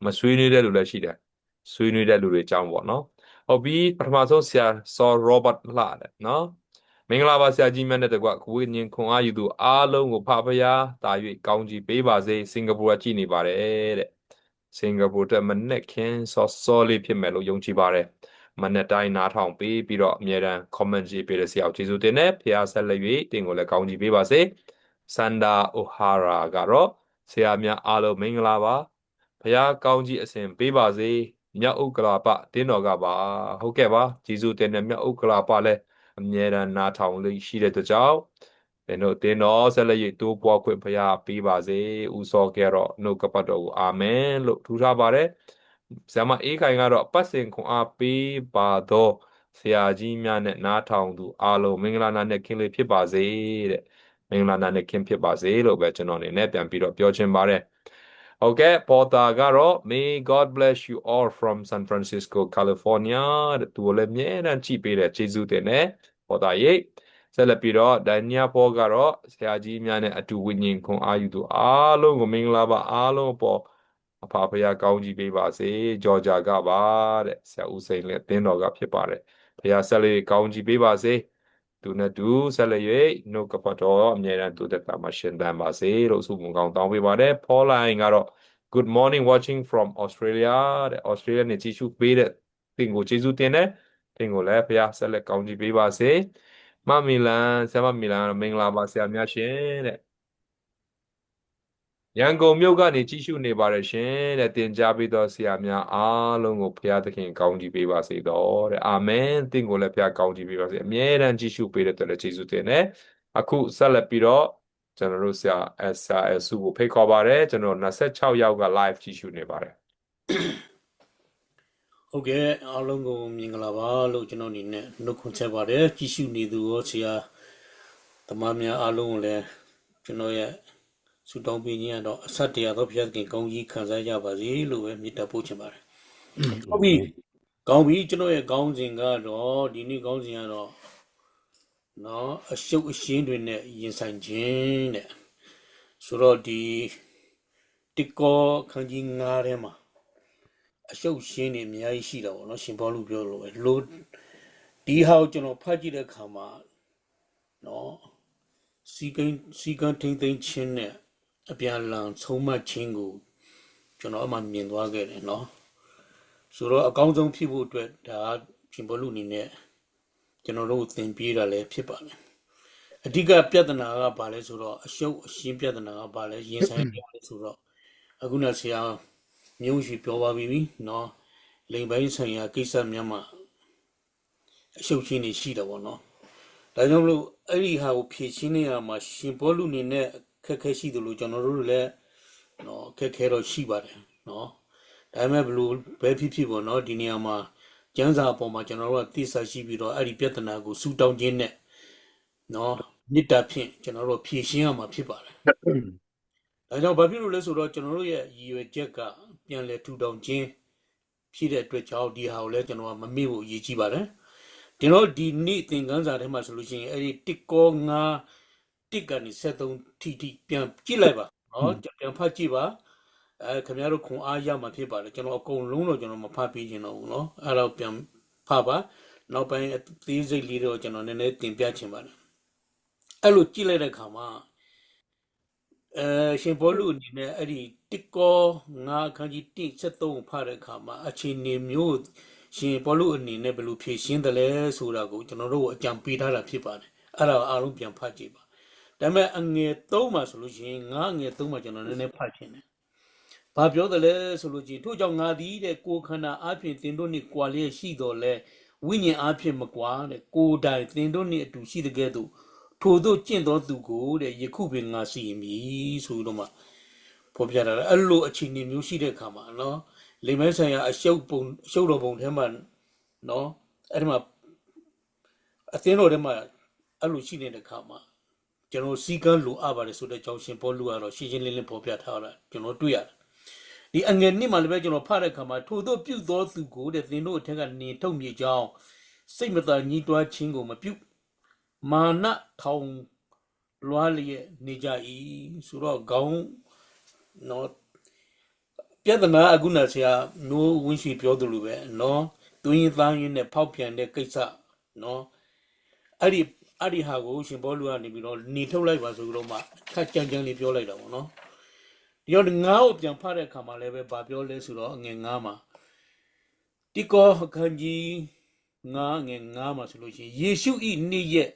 မဆွေးနွေးတဲ့လူလည်းရှိတယ်ဆွေးနွေးတဲ့လူတွေအကြောင်းပေါ့เนาะဟုတ်ပြီပထမဆုံးဆရာဆော် Robert လှတယ်เนาะမင်္ဂလာပါဆရာကြီးမြတ်နဲ့တကွကိုဝိညာဉ်ခွန်အားယူသူအားလုံးကိုဖဖရာတာ၍ကောင်းကြီးပေးပါစေစင်ကာပူကကြည်နေပါတယ်တဲ့စင်ကာပူတက်မနဲ့ခင်စောလေးဖြစ်မယ်လို့ယုံကြည်ပါတယ်မနဲ့တိုင်းနားထောင်ပေးပြီးတော့အမြဲတမ်း comment ရေးပေးတဲ့ဆရာကိုကျေးဇူးတင်တယ်ဖရာဆက်လက်၍တင်ကိုလည်းကောင်းကြီးပေးပါစေစန္ဒာအိုဟာရာကတော့ဆရာများအားလုံးမင်္ဂလာပါဖရာကောင်းကြီးအစဉ်ပေးပါစေမြတ်ဥက္ကလာပတင်းတော်ကပါဟုတ်ကဲ့ပါကျေးဇူးတင်တယ်မြတ်ဥက္ကလာပလည်းအမြဲတမ်းနားထောင်လို့ရှိတဲ့ကြောင့်တင်းတော်ဆက်လက်၍တိုးပွားခွင့်ဖရာပေးပါစေဥစောကဲတော့နှုတ်ကပတ်တော်ကိုအာမင်လို့ထူထားပါတယ်ဆရာမအေးခိုင်ကတော့ပတ်စင်ခွန်အားပေးပါတော့ဆရာကြီးများနဲ့နားထောင်သူအားလုံးမင်္ဂလာနာနဲ့ခင်လေးဖြစ်ပါစေတဲ့မင်္ဂလာနာနဲ့ခင်ဖြစ်ပါစေလို့ပဲကျွန်တော်အနေနဲ့ပြန်ပြီးတော့ပြောချင်ပါတယ်ဟုတ်ကဲ့ပေါ်တာကတော့ May God bless you all from San Francisco California တဲ့သူလည်းအမြဲတမ်းကြည့်ပေးတဲ့ကျေးဇူးတင်တယ်ပေါ်တာရေးဆက်လက်ပြီးတော့ဒန်နီယာပေါ်ကတော့ဆရာကြီးများနဲ့အတူဝိညာဉ်ခွန်အားယူသူအားလုံးကိုမင်္ဂလာပါအားလုံးပေါ်အဖဖရာကောင်းကြီးပေးပါစေဂျော်ဂျာကပါတဲ့ဆရာဦးစိန်လည်းတင်းတော်ကဖြစ်ပါတယ်ဖရာဆက်လက်ကောင်းကြီးပေးပါစေသူနဲ့တူဆက်လက်၍နှုတ်ကပတ်တော်အမြဲတမ်းသူတက်တာမှာရှင်သန်ပါစေလို့ဆုမွန်ကောင်းတောင်းပေးပါတယ်ဖော်လိုင်းကတော့ Good morning watching from Australia တဲ့ Australia နဲ့ကြည့်ရှုပေးတဲ့တင်ကိုကျေးဇူးတင်တယ်တင်ကိုလည်းဖရာဆက်လက်ကောင်းကြီးပေးပါစေမမီလန်ဆရာမမီလန်မင်္ဂလာပါဆရာများရှင်တဲ့ရန်ကုန်မြို့ကနေကြည့်ရှုနေပါတယ်ရှင်တဲ့တင်ကြားပြီးတော့ဆရာများအားလုံးကိုဘုရားသခင်ကောင်းချီးပေးပါစေတော့တဲ့အာမင်သင်ကိုလည်းဘုရားကောင်းချီးပေးပါစေအမြဲတမ်းကြည့်ရှုပေးတဲ့အတွက်လည်းကျေးဇူးတင်တယ်အခုဆက်လက်ပြီးတော့ကျွန်တော်တို့ဆရာ SRS ကိုဖိတ်ခေါ်ပါတယ်ကျွန်တော်26ယောက်က live ကြည့်ရှုနေပါတယ်ဟုတ်ကဲ့အားလုံးကိုမင်္ဂလာပါလို့ကျွန်တော်အနေနဲ့နှုတ်ခွန်းဆက်ပါတယ်ကြည့်ရှုနေသူရောဆရာသမားများအားလုံးကိုလည်းကျွန်တော်ရဲ့ဆုတောင်းပေးခြင်းကတော့အဆက်တရားသောဘုရားသခင်ကောင်းကြီးခံစားကြပါစေလို့ပဲမေတ္တာပို့ချင်ပါတယ်ဟုတ်ပြီကောင်းပြီကျွန်တော်ရဲ့ကောင်းစဉ်ကတော့ဒီနေ့ကောင်းစဉ်ကတော့နော်အရှုပ်အရှင်းတွေနဲ့ရင်ဆိုင်ခြင်းတဲ့ဆိုတော့ဒီတစ်ကောခန်းကြီး9ထဲမှာအရှုပ်ရှင်းနေအများကြီးရှိတာပေါ့နော်ရှင်ဘောလူပြောလို့ပဲလို့ဒီဟာကိုကျွန်တော်ဖတ်ကြည့်တဲ့အခါမှာနော်စီကန်းထိမ့်သိမ့်ချင်းနဲ့အပြန်လန်ဆုံးမချင်းကိုကျွန်တော်အမှမြင်သွားခဲ့တယ်နော်ဆိုတော့အကောင်းဆုံးဖြစ်ဖို့အတွက်ဒါရှင်ဘောလူအနေနဲ့ကျွန်တော်တို့သင်ပေးတာလည်းဖြစ်ပါမယ်အဓိကပြဿနာကဘာလဲဆိုတော့အရှုပ်အရှင်းပြဿနာကဘာလဲရင်ဆိုင်ပြလဲဆိုတော့အခုနဆရာမျိုးရှိပြောပါပြီနော်လိမ်ပိုင်းဆိုင်ရာကိစ္စများမှာအရှုပ်ချင်းနေရှိတယ်ပေါ့နော်ဒါကြောင့်မလို့အဲ့ဒီဟာကိုဖြည့်ချင်းနေရမှာရှင်ဘောလူနေနဲ့ခက်ခဲရှိတယ်လို့ကျွန်တော်တို့လည်းနော်ခက်ခဲတော့ရှိပါတယ်နော်ဒါပေမဲ့ဘလို့ဘယ်ဖြစ်ပေါ့နော်ဒီနေရာမှာကျမ်းစာအပေါ်မှာကျွန်တော်တို့ကသိစာရှိပြီးတော့အဲ့ဒီပြဿနာကိုစူတောင်းခြင်းနဲ့နော်မေတ္တာဖြင့်ကျွန်တော်တို့ဖြည့်ရှင်းရမှာဖြစ်ပါတယ်ဒါကြောင့်ဘာဖြစ်လို့လဲဆိုတော့ကျွန်တော်တို့ရဲ့ရည်ရွယ်ချက်ကပြန်လဲထူထောင်ခြင်းဖြစ်တဲ့အတွက်ကြောင့်ဒီဟာကိုလည်းကျွန်တော်ကမမေ့ဖို့အရေးကြီးပါတယ်ဒီတော့ဒီနေ့သင်ခန်းစာထဲမှာဆိုလို့ရှိရင်အဲ့ဒီတစ်ကော9တစ်ကနေ73ထိပြန်ကြည့်လိုက်ပါ နော်ပြန်ဖတ်ကြည့်ပါခင်ဗျားတို့ခွန်အားရမှာဖြစ်ပါတယ်ကျွန်တော်အကုန်လုံးတော့ကျွန်တော်မဖတ်ပေးခြင်းတော့ဘူးနော်အဲ့တော့ပြန်ဖတ်ပါနောက်ပိုင်းအသေးစိတ်လေးတော့ကျွန်တော်နည်းနည်းတင်ပြချင်ပါတယ်အဲ့လိုကြည့်လိုက်တဲ့အခါမှာရှင်ဘောလူအနေနဲ့အဲ့ဒီတစ်ကောငါခန်းကြီး173ဖတ်တဲ့အခါမှာအခြေအနေမျိုးရှင်ဘောလူအနေနဲ့ဘယ်လိုဖြည့်ရှင်းတယ်လဲဆိုတာကိုကျွန်တော်တို့အကြံပေးထားတာဖြစ်ပါတယ်အဲ့ဒါအားလုံးပြန်ဖတ်ကြည့်ပါဒါပေမဲ့အငယ်3မှာဆိုလို့ရှိရင်ငါအငယ်3မှာကျွန်တော်နည်းနည်းဖတ်ချင်တယ်ဘာပြောတယ်လဲဆိုလို့ချင်းထို့ကြောင့်ငါသည်တဲ့ကိုခန္ဓာအပြင်သင်တို့နှင့်ကြွာလျက်ရှိတော်လဲဝိညာဉ်အပြင်မကွာတဲ့ကိုယ်တိုင်သင်တို့နှင့်အတူရှိတဲ့ကဲ့သို့ထိုတို့ကျင့်တော်သူကိုတဲ့ယခုပင်ငါစီမည်ဆိုတော့မှဖော်ပြတာအဲ့လိုအခြေအနေမျိုးရှိတဲ့အခါမှာနော်လိမ္မဲဆိုင်ရာအရှုပ်တော်ပုံထဲမှာနော်အဲ့ဒီမှာအသင်းတော်ထဲမှာအဲ့လိုရှိနေတဲ့အခါမှာကျွန်တော်စီကံလိုအပ်ပါတယ်ဆိုတဲ့ကြောင့်ရှင်ဘောလူကတော့ရှင်းရှင်းလင်းလင်းဖော်ပြထားတာကျွန်တော်တွေ့ရတယ်ဒီအငယ်နှစ်မှာလည်းပဲကျွန်တော်ဖတ်တဲ့အခါမှာထို့သောပြုသောသူကိုတဲ့သင်တို့အထက်ကနေထုတ်မြေကြောင်းစိတ်မသာညှိတွားခြင်းကိုမပြုမာနထောင်လွားလျက်နေကြ၏ဆိုတော့ခေါင်းနော်ပြဿနာအခုနဆရာမျိုးဝင်းရှိပြောသလိုပဲနော်သူရင်သားရင်နဲ့ဖောက်ပြန်တဲ့ကိစ္စနော်အဲ့ဒီဟာကိုရှင်ဘောလူကနေပြီးတော့နေထုတ်လိုက်ပါဆိုတော့မှခက်ကြမ်းကြမ်းလေးပြောလိုက်တာပေါ့နော်ဒီတော့ငါ့ကိုပြန်ဖတ်တဲ့အခါမှာလည်းပဲဗာပြောလဲဆိုတော့အငယ်9မှာတိကောခန်းကြီး9ငယ်9မှာဆိုလို့ရှိရင်ယေရှုဤနေ့ရက်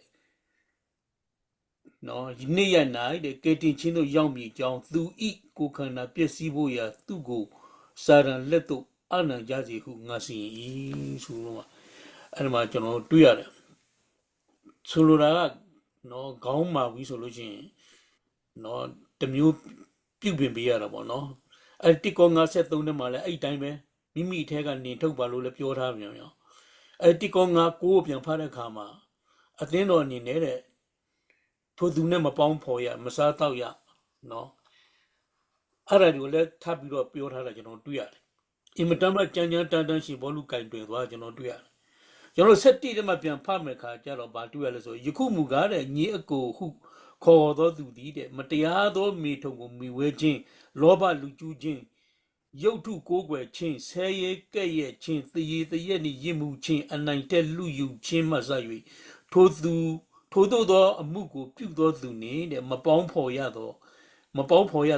နော်နေ့ရက်၌တဲ့ကေတင်ချင်းတို့ရောက်မြေကြောင်းသူဤကိုခန္ဓာပျက်စီးဖို့ရာသူ့ကိုစာရန်လက်တို့အနံကြစီဟုငါစီရင်ဆိုတော့အဲ့ဒီမှာကျွန်တော်တွေ့ရတယ်ဆိုလိုတာကနော်ခေါင်းမာပြီဆိုလို့ရှိရင်နော်တမျိုးပြုတ်ပင်ပေးရတာပေါ့နော်အဲ့တိကော53နဲ့မှလည်းအဲ့တိုင်းပဲမိမိအထက်ကနေထုတ်ပါလို့လည်းပြောထားပြန်ရောအဲ့တိကော9ကိုပြန်ဖတ်တဲ့အခါမှာအသင်းတော်အနေနဲ့တဲ့ထိုသူနဲ့မပေါင်းဖော်ရမစားတော့ရနော်အဲ့ဒါတွေကိုလည်းထပ်ပြီးတော့ပြောထားတာကျွန်တော်တွေ့ရတယ်အင်မတန်မှကြမ်းကြမ်းတန်းတန်းရှိဘောလူကင်တွင်သွားကျွန်တော်တွေ့ရတယ်ကျွန်တော်7တိတမှာပြန်ဖတ်မယ်ခါကျတော့ဗာတွေ့ရလဲဆိုယခုမူကားတဲ့ညီအကိုဟုခေါ်သောသူသည်တဲ့မတရားသောမိထုံကိုမိဝဲခြင်းလောဘလူကျူးခြင်းရုပ်ထုကိုးကွယ်ခြင်းဆဲရဲကဲ့ရဲ့ခြင်းတရေတရက်နှင့်ရစ်မှုခြင်းအနိုင်တက်လူယူခြင်းမှစ၍ထိုသို့သောအမှုကိုပြုသောသူနှင့်တဲ့မပေါင်းဖော်ရ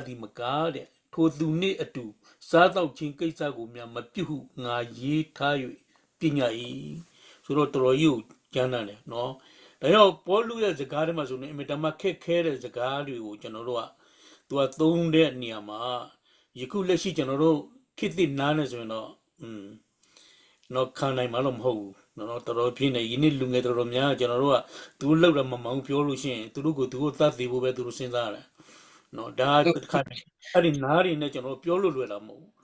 သည်မကားတဲ့ထိုသူနှင့်အတူစားတော့ခြင်းကိစ္စကိုများမပြုဟုငါရေးထား၍ပညာ၏ဆိုတော့တော်တော်ကြီးကိုကျမ်းတယ်နော်ဒါကြောင့်ပေါလုရဲ့စကားထဲမှာဆိုရင်အင်မတန်မှခက်ခဲတဲ့စကားတွေကိုကျွန်တော်တို့ကသူကသုံးတဲ့နေရာမှာယခုလက်ရှိကျွန်တော်တို့ခေတ်သစ်နားနေဆိုရင်တော့နော်ခံနိုင်မှာတော့မဟုတ်ဘူးနော်တော်တော်ပြင်းနေယနေ့လူငယ်တော်တော်များကျွန်တော်တို့ကသူလောက်တော့မမောင်ပြောလို့ရှိရင်သူတို့ကိုသတ်သေးဖို့ပဲသူတို့စဉ်းစားတယ်နော်ဒါခါအဲ့ဒီနားတွေနဲ့ကျွန်တော်ပြောလို့လွယ်တာမဟုတ်ဘူး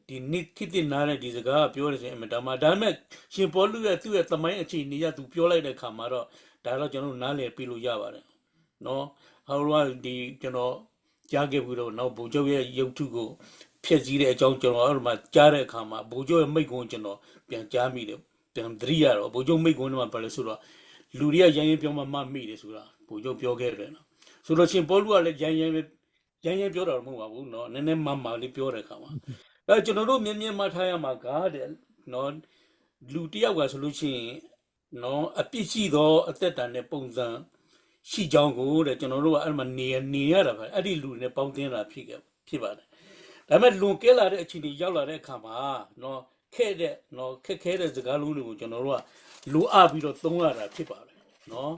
ဒီနေ့ခေတ်သစ်နားတဲ့ဒီစကားကပြောနေစဉ်အမှန်တမ်းဒါပေမဲ့ရှင်ပေါလုရဲ့သူ့ရဲ့သမိုင်းအခြေအနေရသူပြောလိုက်တဲ့ခါမှာတော့ဒါတော့ကျွန်တော်နားလည်ပြလို့ရပါတယ်နော်ဟောလို့ဒီကျွန်တော်ကြားခဲ့ပြီးတော့နောက်ဗိုလ်ချုပ်ရဲ့ရုပ်ထုကိုဖျက်ဆီးတဲ့အကြောင်းကျွန်တော်အဲ့မှာကြားတဲ့အခါမှာဗိုလ်ချုပ်ရဲ့မိတ်ကွန်းကျွန်တော်ပြန်ကြားမိတယ်ပြန်သတိရတော့ဗိုလ်ချုပ်မိတ်ကွန်းကဘာလဲဆိုတော့လူတွေကရရင်ပြောမှမိတယ်ဆိုတာဗိုလ်ချုပ်ပြောခဲ့တယ်နော်ဆိုတော့ရှင်ပေါလုကလည်းရရင်ပြောတာမဟုတ်ပါဘူးနော်နည်းနည်းမှလေးပြောတဲ့အခါမှာဒါကျွန်တော်တို့မြင်မှထားရမှာကားတဲ့နော်လူတယောက်ကဆိုလို့ရှိရင်နော်အပြစ်ရှိသောအသက်တာနဲ့ပုံစံရှိကြောင်းကိုတဲ့ကျွန်တော်တို့ကအဲ့မှာနေရတာပဲအဲ့ဒီလူတွေနဲ့ပေါင်းသင်းတာဖြစ်ပါတယ်ဒါပေမဲ့လွန်ကဲလာတဲ့အချိန်ကြီးရောက်လာတဲ့အခါမှာနော်ခက်ခဲတဲ့စကားလုံးတွေကိုကျွန်တော်တို့ကလိုအပ်ပြီးတော့သုံးရတာဖြစ်ပါတယ်နော်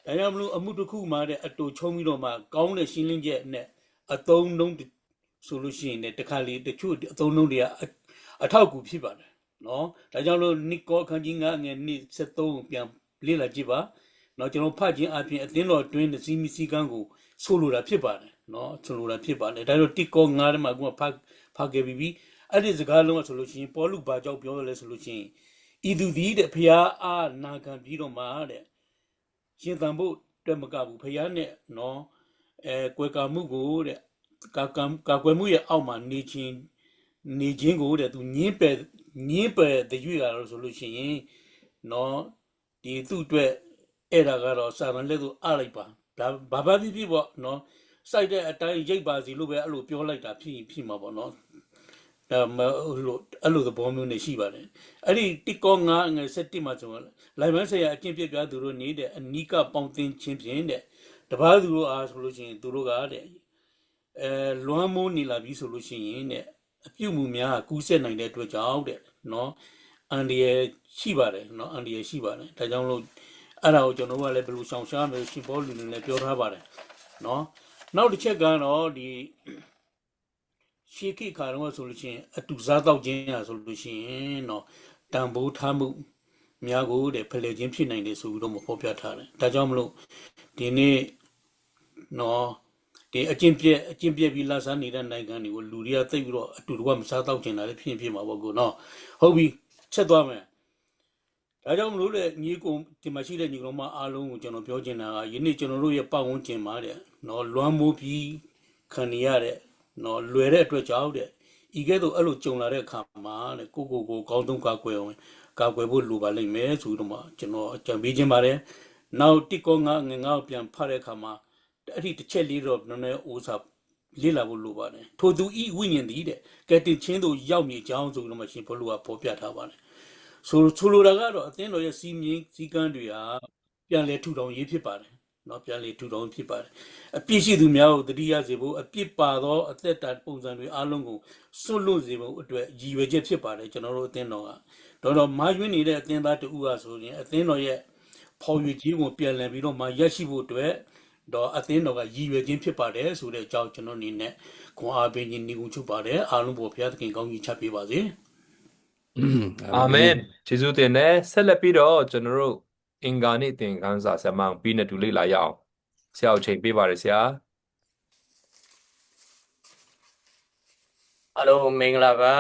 ဒါကြောင့်မလို့အမှုတစ်ခုမှတဲ့အတူချုံပြီးတော့မှကောင်းတဲ့ရှင်းလင်းချက်နဲ့အသုံးလုံးဆိုလို့ရှိရင်တခါလေတချို့အသုံးလုံးတွေကအထောက်အကူဖြစ်ပါတယ်နော်ဒါကြောင့်လို့နိကောခန်းကြီး9ငယ်73ပြန်လေ့လာကြည့်ပါနော်ကျွန်တော်ဖတ်ခြင်းအပြင်အသင်းတော်တွင်းစီမီစီကန်းကိုဆိုလိုတာဖြစ်ပါတယ်နော်ဆိုလိုတာဖြစ်ပါတယ်ဒါကြောင့်တိကော9ထဲမှာကဖတ်ခဲ့ပြီးအဲ့ဒီစကားလုံးကဆိုလို့ရှိရင်ပေါလုဘာကြောင့်ပြောရလဲဆိုလို့ရှိရင်ဤသူသည်တဲ့ဖျားအားနာခံပြီးတော့မှတဲ့ရှင်သန်ဖို့တွေ့မကဘူးဖျားနဲ့နော်ကွယ်ကာမှုကိုတဲ့ကာကွယ်မှုရဲ့အောက်မှာနေခြင်းကိုတဲ့သူညင်းပယ်တဲ့ရွေ့လာလို့ဆိုလို့ရှိရင်နော်ဒီသူ့အတွက်အဲ့ဒါကတော့စာရန်လက်သူအလိုက်ပါဒါဘာဖြစ်ပေါ့နော် စိုက်တဲ့အတိုင်းရိတ်ပါစီလို့ပဲအဲ့လိုပြောလိုက်တာဖြစ်မှာပေါ့နော်ဒါမအဲ့လိုသဘောမျိုးနဲ့ရှိပါတယ်အဲ့ဒီတစ်ကော9ငယ်7မှာဆိုလိုက်မန်းဆရာအကျင့်ပြပြသူတို့နေတဲ့အနိကပေါင်းတင်ချင်းဖြင့်တဲ့တပားသူတို့အားဆိုလို့ရှိရင်သူတို့ကတဲ့လွမ်းမိုးနေလာပြီဆိုလို့ရှိရင်တဲ့အပြုတ်မှုများကူးဆက်နိုင်တဲ့အတွက်ကြောင့်တဲ့နော်အန်ဒီရဲ့ရှိပါတယ်နော်အန်ဒီရဲ့ရှိပါတယ်ဒါကြောင့်လို့အဲ့ဒါကိုကျွန်တော်တို့ကလည်းဘယ်လိုရှောင်ရှားမယ်ရှင်ဘောလူတွေလည်းပြောထားပါတယ်နော်နောက်တစ်ချက်ကတော့ဒီရှေးခေတ်ခါတော့ဆိုလို့ရှိရင်အတူစားတော့ခြင်းရဆိုလို့ရှိရင်နော်တန်ဖိုးထားမှုများကိုတဲ့ဖလှယ်ခြင်းဖြစ်နိုင်တယ်ဆိုပြီးတော့မဖော်ပြထားတယ်ဒါကြောင့်မလို့ဒီနေ့နော်ဒီအကျင့်ပြက်ပြီးလာစားနေတဲ့နိုင်ငံတွေကိုလူတွေကသိပြီးတော့အတူတကွမစားတော့ခြင်းလာလည်းဖြစ်မှာပေါ့ကိုနော်ဟုတ်ပြီချက်သွားမယ်ဒါကြောင့်မလို့တဲ့ညီကုံဒီမှာရှိတဲ့ညီကောင်မအားလုံးကိုကျွန်တော်ပြောချင်တာကယနေ့ကျွန်တော်တို့ရဲ့ပတ်ဝန်းကျင်မှာတဲ့နော်လွမ်းမိုးပြီးခံနေရတဲ့နော်လွယ်တဲ့အတွက်ကြောင့်တဲ့ဤကဲ့သို့အဲ့လိုကြုံလာတဲ့အခါမှာတဲ့ကိုကောင်းဆုံးကာကွယ်အောင်ကာကွယ်ဖို့လိုပါလိမ့်မယ်ဆိုတော့မှကျွန်တော်အကြံပေးခြင်းပါတယ်နောက်တစ်ကောငါငါပြန်ဖတ်တဲ့အခါမှာအဲ့ဒီတစ်ချက်လေးတော့နည်းနည်းဥစားလေ့လာဖို့လိုပါတယ်ထို့သူဤဝိညာဉ်သည်တဲ့ကဲတင်ချင်းတို့ရောက်မြေကြောင်းဆိုတော့မှရှင်ဘုလိုကပေါ်ပြထားပါတယ်ဆိုလိုတာကတော့အသင်းတော်ရဲ့စီမင်းစည်းကမ်းတွေဟာပြန်လဲထူထောင်ရေးဖြစ်ပါတယ်နော်ပြန်လဲထူထောင်ဖြစ်ပါတယ်အပြစ်ရှိသူများကိုတတိယစေဖို့အပြစ်ပါသောအသက်တာပုံစံတွေအားလုံးကိုစွန့်လွတ်စေဖို့အတွက်ရည်ရွယ်ချက်ဖြစ်ပါတယ်ကျွန်တော်တို့အသင်းတော်ကတော့မာရွေးနေတဲ့အသင်းသားတူကဆိုရင်အသင်းတော်ရဲ့ဖော်ရွေခြင်းကိုပြန်လည်ပြီးတော့မှရရှိဖို့အတွက်တော့အသင်းတော်ကရည်ရွယ်ခြင်းဖြစ်ပါတယ်ဆိုတဲ့အကြောင်းကျွန်တော်အနေနဲ့ခွန်အားပေးခြင်းညီကုချုပ်ပါတယ်အားလုံးပေါ်ဘုရားသခင်ကောင်းကြီးချပေးပါစေအာမင်ကျေးဇူးတင်တယ်ဆက်လက်ပြီးတော့ကျွန်တော်တို့အင်္ဂါနေ့သင်ခန်းစာဆက်မှပြီးနေတူလေ့လာရအောင်ဆရာအချိန်ပေးပါရဆရာအားလုံးမင်္ဂလာပါ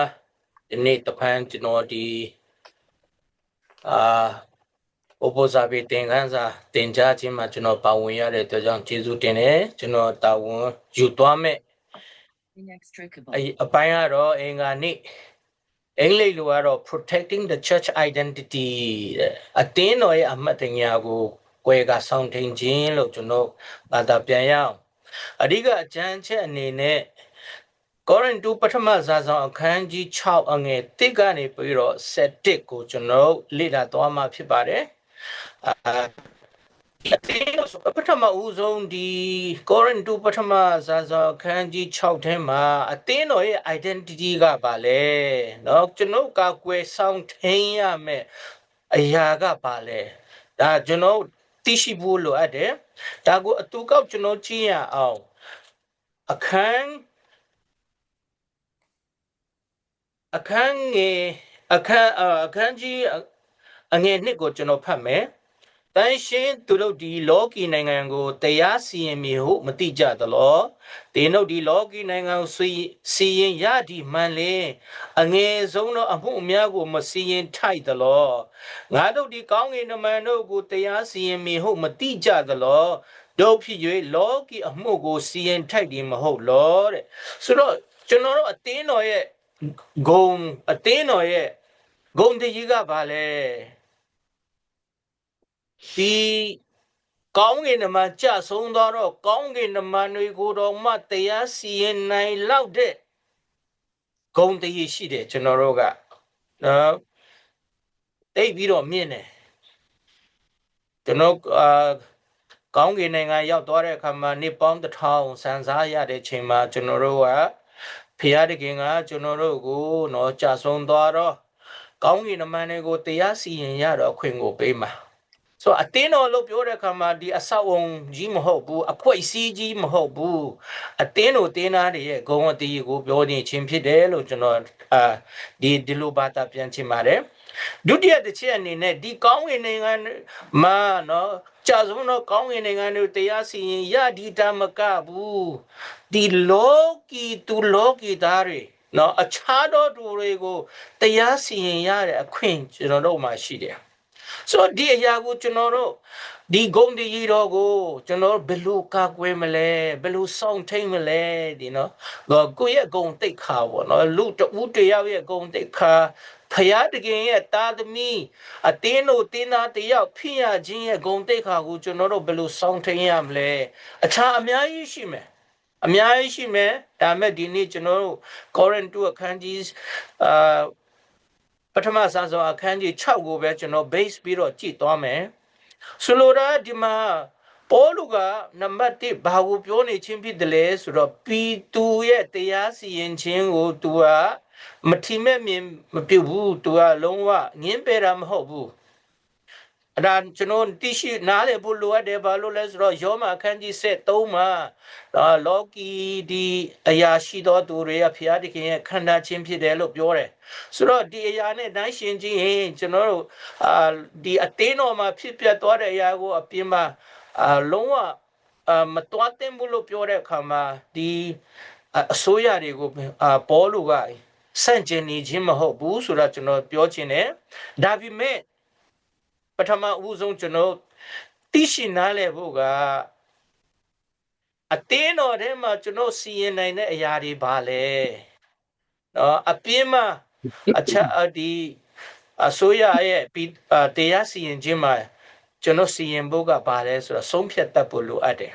ဒီနေ့တဖန်ကျွန်တော်ဒီဥပ္ပဇာပိသင်ခန်းစာသင်ကြားခြင်းမှာကျွန်တော်ပါဝင်ရတဲ့အတွက်ကြောင့်ကျေးဇူးတင်တယ်ကျွန်တော်တာဝန်ယူသွားမယ်အပိုင်းကတော့အင်္ဂါနေ့အင်္ဂလိပ်လိုကတော့ protecting the church identity အသင်းတော်ရဲ့အမှတ်တညာကိုကွယ်ကဆောင်ထိန်ခြင်းလို့ကျွန်တော်ဘာသာပြန်ရအောင်အဓိကအကြံချက်အနေနဲ့ကောရိန္သုပထမစာဆောင်အခန်းကြီး6အငယ်1ကနေပြီးတော့7ကိုကျွန်တော်လေ့လာသွားမှာဖြစ်ပါတယ်အသင်းတော်ပထမဦးဆုံးဒီကောရိန္သုပထမစာဆောင်အခန်းကြီး6ထဲမှာအသင်းတော်ရဲ့ identity ကပါလဲเนาะကျွန်တော်ကကွယ်ဆောင်ထိန်ရမယ်အရာကပါလဲဒါကျွန်တော်သိရှိဖို့လိုအပ်တယ်ဒါကိုအတူကောက်ကျွန်တော်ကြည့်ရအောင်အခန်းကြီးအငယ်1ကိုကျွန်တော်ဖတ်မယ်တန်ရှင်းသူတို့ဒီလောကီနိုင်ငံကိုတရားစီရင်မည်ဟုမသိကြသလောတင်းတို့ဒီလောကီနိုင်ငံကိုစီရင်ရသည်မှန်လေအငယ်ဆုံးသောအမှုအများကိုမစီရင်ထိုက်သလောငါတို့ဒီကောင်းကင်နမန်တို့ကိုတရားစီရင်မည်ဟုမသိကြသလောတို့ဖြစ်၍လောကီအမှုကိုစီရင်ထိုက်သည်မဟုတ်လောတဲ့ဆိုတော့ကျွန်တော်တို့အသင်းတော်ရဲ့ဂုံတကြီးကဘာလဲဒီကောင်းကင်နမန်ကြဆုံးသွားတော့ကောင်းကင်နမန်တွေကိုတော့မှတရားစီရင်နိုင်လောက်တဲ့ဂုံတကြီးရှိတယ်ကျွန်တော်တို့ကနော်တိတ်ပြီးတော့မြင့်တယ်ကျွန်တော်ကောင်းကင်နိုင်ငံရောက်သွားတဲ့အခါမှာနှစ်ပေါင်း1000ဆန်းစားရတဲ့ချိန်မှာကျွန်တော်တို့ကဖျားတခင်ကကျွန်တော်တို့ကိုနော်ကြဆုံးသွားတော့ကောင်းကင်နမန်တွေကိုတရားစီရင်ရတော့အခွင့်ကိုပေးမှာဆိုအတင်းတော်လို့ပြောတဲ့အခါမှာဒီအဆောက်အုံကြီးမဟုတ်ဘူးအဖွဲ့အစည်းကြီးမဟုတ်ဘူးအတင်းတို့တင်းသားတွေရဲ့ဂုဏ်အတည်ကိုပြောနေခြင်းဖြစ်တယ်လို့ကျွန်တော်ဒီလိုဘာသာပြန်ချင်ပါတယ်ဒုတိယတစ်ချက်အနေနဲ့ဒီကောင်းကင်နိုင်ငံမှာနော်ကြာဆုံးတော့ကောင်းကင်နိုင်ငံတို့တရားစီရင်ရဒီတမကဘူးဒီလောကီသားတွေနော်အခြားသောသူတွေကိုတရားစီရင်ရတဲ့အခွင့်ကျွန်တော်တို့မှာရှိတယ်ဆိုဒီအရာကိုကျွန်တော်တို့ဒီဂုံတကြီးတော်ကိုကျွန်တော်ဘယ်လိုကာကွယ်မလဲဘယ်လိုစောင့်ထိန်မလဲဒီနော်ကိုယ့်ရဲ့ဂုံတိတ်ခါပေါ့နော်လူတဦးတယောက်ရဲ့ဂုံတိတ်ခါဖယားတခင်ရဲ့တာသမီအတင်းတို့တင်းသားတယောက်ဖြစ်ရခြင်းရဲ့ဂုံတိတ်ခါကိုကျွန်တော်တို့ဘယ်လိုစောင့်ထိန်ရမလဲအခြားအများကြီးရှိမယ် အများကြီးရှိမယ်ဒါမဲ့ဒီနေ့ကျွန်တော်တို့ Corinth အခန်းကြီးပထမဆန်းဆုံးအခန်းကြီး6ကိုပဲကျွန်တော် base ပြီးတော့ကြည့်သွားမယ်ဆိုလိုတာဒီမှာပေါလုကနံပါတ်1ဘာကိုပြောနေချင်းဖြစ်တယ်လဲဆိုတော့ပြီးသူရဲ့တရားစီရင်ခြင်းကိုသူကမထီမဲ့မြင်မပြုတ်ဘူးသူကလုံးဝငင်းပယ်တာမဟုတ်ဘူးအဲ့ဒါကျွန်တော်တိရှိနားလေဖို့လိုအပ်တယ်ဘာလို့လဲဆိုတော့ယောမအခန်းကြီး73မှာလောကီဒီအရာရှိသောသူတွေကဖျားတခင်ရဲ့ခန္ဓာချင်းဖြစ်တယ်လို့ပြောတယ်ဆိုတော့ဒီအရာနဲ့တိုင်းရှင်ချင်းကျွန်တော်တို့ဒီအသေးတော်မှာဖြစ်ပျက်သွားတဲ့အရာကိုအပြင်မှာလုံးဝမတွားတင်ဘူးလို့ပြောတဲ့အခါမှာဒီအစိုးရတွေကိုပေါ်လို့ကစန့်ကျင်နေခြင်းမဟုတ်ဘူးဆိုတော့ကျွန်တော်ပြောချင်တယ်ဒါပေမဲ့ပထမဦးဆုံးကျွန်တော်သိရှိနားလည်ဖို့ကအတင်းတော်ထဲမှာကျွန်တော်စီရင်နိုင်တဲ့အရာတွေပါလဲနော်အပြင်းမှာအချက်ဒီအစိုးရရဲ့တရားစီရင်ခြင်းမှာကျွန်တော်စီရင်ဖို့ကပါလဲဆိုတော့ဆုံးဖြတ်တတ်ဖို့လိုအပ်တယ်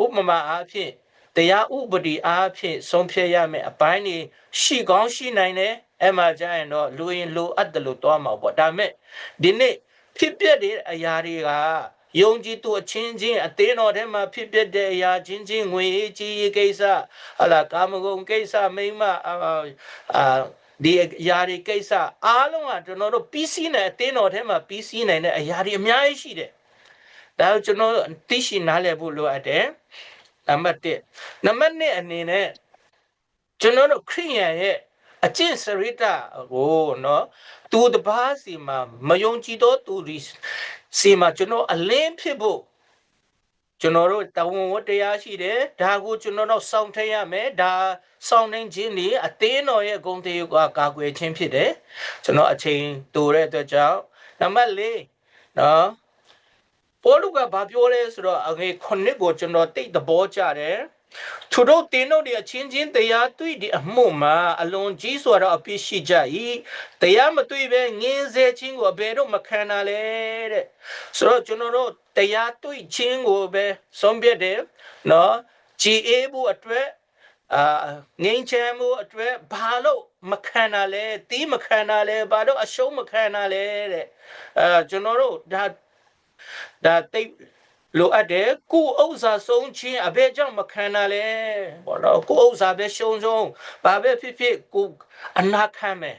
ဥပမာအားဖြင့်တရားဥပဒေအားဖြင့်ဆုံးဖြတ်ရမယ်အပိုင်းတွေရှိကောင်းရှိနိုင်တယ်အဲ့မှာကျရင်တော့လူရင်လိုအပ်တယ်လို့တွားမှာပေါ့ဒါမဲ့ဒီနေ့ဖြစ်ပျက်တဲ့အရာတွေကယုံကြည်သူအချင်းချင်းအသေးတော်ထဲမှာဖြစ်ပျက်တဲ့အရာချင်းချင်းငွေကြီးကိစ္စဟလာကာမဂုဏ်ကိစ္စမိမ့်မဒီအရာတွေကိစ္စအားလုံးကကျွန်တော်တို့ပြီးစီးနေအသေးတော်ထဲမှာပြီးစီးနိုင်တဲ့အရာတွေအများကြီးရှိတယ်ဒါကိုကျွန်တော်သိရှိနားလည်ဖို့လိုအပ်တယ်နံပါတ်1နံပါတ်2အနေနဲ့ကျွန်တော်တို့ခရိယန်ရဲ့အကျင့်စရိတကိုနော်သူတပားစီမှာမယုံကြည်တော့သူဒီစီမှာကျွန်တော်အလင်းဖြစ်ဖို့ကျွန်တော်တို့တဝန်ဝတရားရှိတယ်ဒါကိုကျွန်တော်တို့စောင့်ထရမယ်ဒါစောင့်နေခြင်းဒီအသေးတော်ရဲ့ဂုဏ်တရားကကာကွယ်ခြင်းဖြစ်တယ်ကျွန်တော်အချိန်တိုတဲ့အတွက်ကြောင့်နံပါတ်4နော်ပေါလုကဘာပြောလဲဆိုတော့အငယ်9ကိုကျွန်တော်တိတ်သဘောကျတယ်သူတို့တင်းတို့ရဲ့အချင်းချင်းတရားတွေ့ဒီအမှုမှာအလွန်ကြီးစွာတော့အပြစ်ရှိကြ၏တရားမတွေ့ပဲငင်းဆဲခြင်းကိုဘယ်တော့မခံနိုင်လဲတဲ့ဆိုတော့ကျွန်တော်တို့တရားတွေ့ခြင်းကိုပဲဆုံးဖြတ်တယ်နော်ကြည်အေးဖို့အတွက်ငင်းချမ်းမှုအတွက်ဘာလို့မခံနိုင်လဲတီးမခံနိုင်လဲဘာလို့အရှုံးမခံနိုင်လဲတဲ့ကျွန်တော်တို့ဒါတိတ်လိုအပ်တယ်ကိုဥစ္စာဆုံးချင်းအဘယ်ကြောင့်မခံနိုင်လဲဘောတော့ကိုဥစ္စာပဲရှုံဘာပဲဖြစ်ဖြစ်ကိုအနာခံမယ်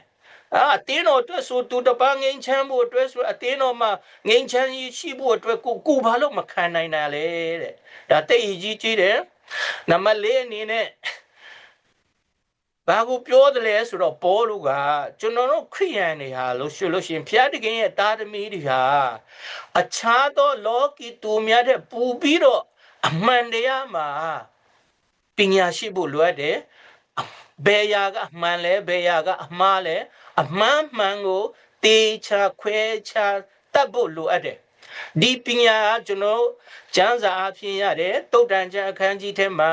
အတင်းတော်အတွက်ဆိုသူတပန်းငိမ့်ချမ်းဖို့အတွက်ဆိုအတင်းတော်မှာငိမ့်ချမ်းရှိဖို့အတွက်ကိုဘာလို့မခံနိုင်တာလဲတဲ့ဒါတိတ်အကြီးကြီးတယ်နံပါတ်4အနေနဲ့ဘာကိုပြောတယ်လဲဆိုတော့ပေါလုကကျွန်တော်တို့ခရိယန်တွေဟာလို့ရှိလို့ရှင်ဘုရားတခင်ရဲ့တာသမီတွေဟာအခြားသောလောကီသူများတဲ့ပူပြီးတော့အမှန်တရားမှာပညာရှိဖို့လိုအပ်တယ်ဘယ်ရာကအမှန်လဲဘယ်ရာကအမှားလဲအမှန်မှန်ကိုတေချာခွဲခြားတတ်ဖို့လိုအပ်တယ်ဒီပညာကျွန်တော်ကျမ်းစာအဖြစ်ရတယ်တုတ်တန်ကျမ်းအခန်းကြီးထဲမှာ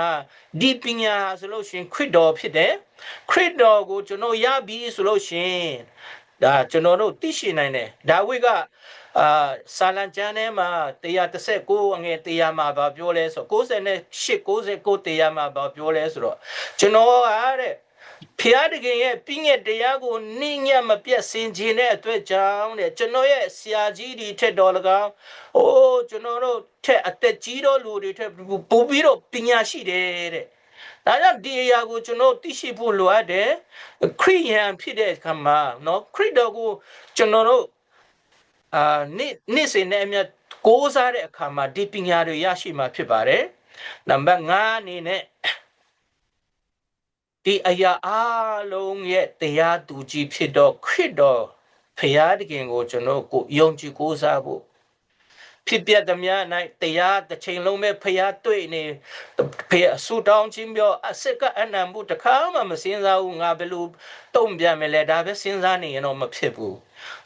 ဒီပညာဆိုလို့ရှင်ခရစ်တော်ဖြစ်တယ်ခရစ်တော်ကိုကျွန်တော်ရပြီဆိုလို့ရှင်ဒါကျွန်တော်တို့သိရှိနိုင်တယ်ဒါဝိကဆာလံကျမ်းထဲမှာ139အငယ်100မှာပြောလဲဆို98 99တရားမှာပြောလဲဆိုတော့ကျွန်တော်ကတဲ့ဖျားတခင်ရဲ့ပြည့်ညက်တရားကိုနှိမ့်ညက်မပြတ်စင်ခြင်းတဲ့အတွက်ကြောင့်တဲ့ကျွန်တော်ရဲ့ဆရာကြီးတွေထက်တော်၎င်းကျွန်တော်တို့ထက်အသက်ကြီးတော်လူတွေထက်ပိုပြီးတော့ပညာရှိတယ်တဲ့ဒါကြောင့်ဒီအရာကိုကျွန်တော်သိရှိဖို့လိုအပ်တယ်ခရိယန်ဖြစ်တဲ့အခါမှာနော်ခရစ်တော်ကိုကျွန်တော်တို့နေ့စဉ်နဲ့အမြတ်ကိုးစားတဲ့အခါမှာဒီပညာတွေရရှိမှာဖြစ်ပါတယ်နံပါတ်5အနေနဲ့ဒီအရာအလုံးရဲ့တရားသူကြီးဖြစ်တော့ခရစ်တော်ဖရာတခင်ကိုကျွန်တော်ကိုယုံကြည်ကိုးစားဖို့ဖြစ်ပြသမျှ၌တရားတစ်ချိန်လုံးပဲဖရာတွေ့နေဖရာဆူတောင်းခြင်းပြောအစစ်ကအနံမှုတစ်ခါမှမစင်စားဘူးငါဘယ်လိုတုံ့ပြန်မလဲဒါပဲစဉ်းစားနေရင်တော့မဖြစ်ဘူး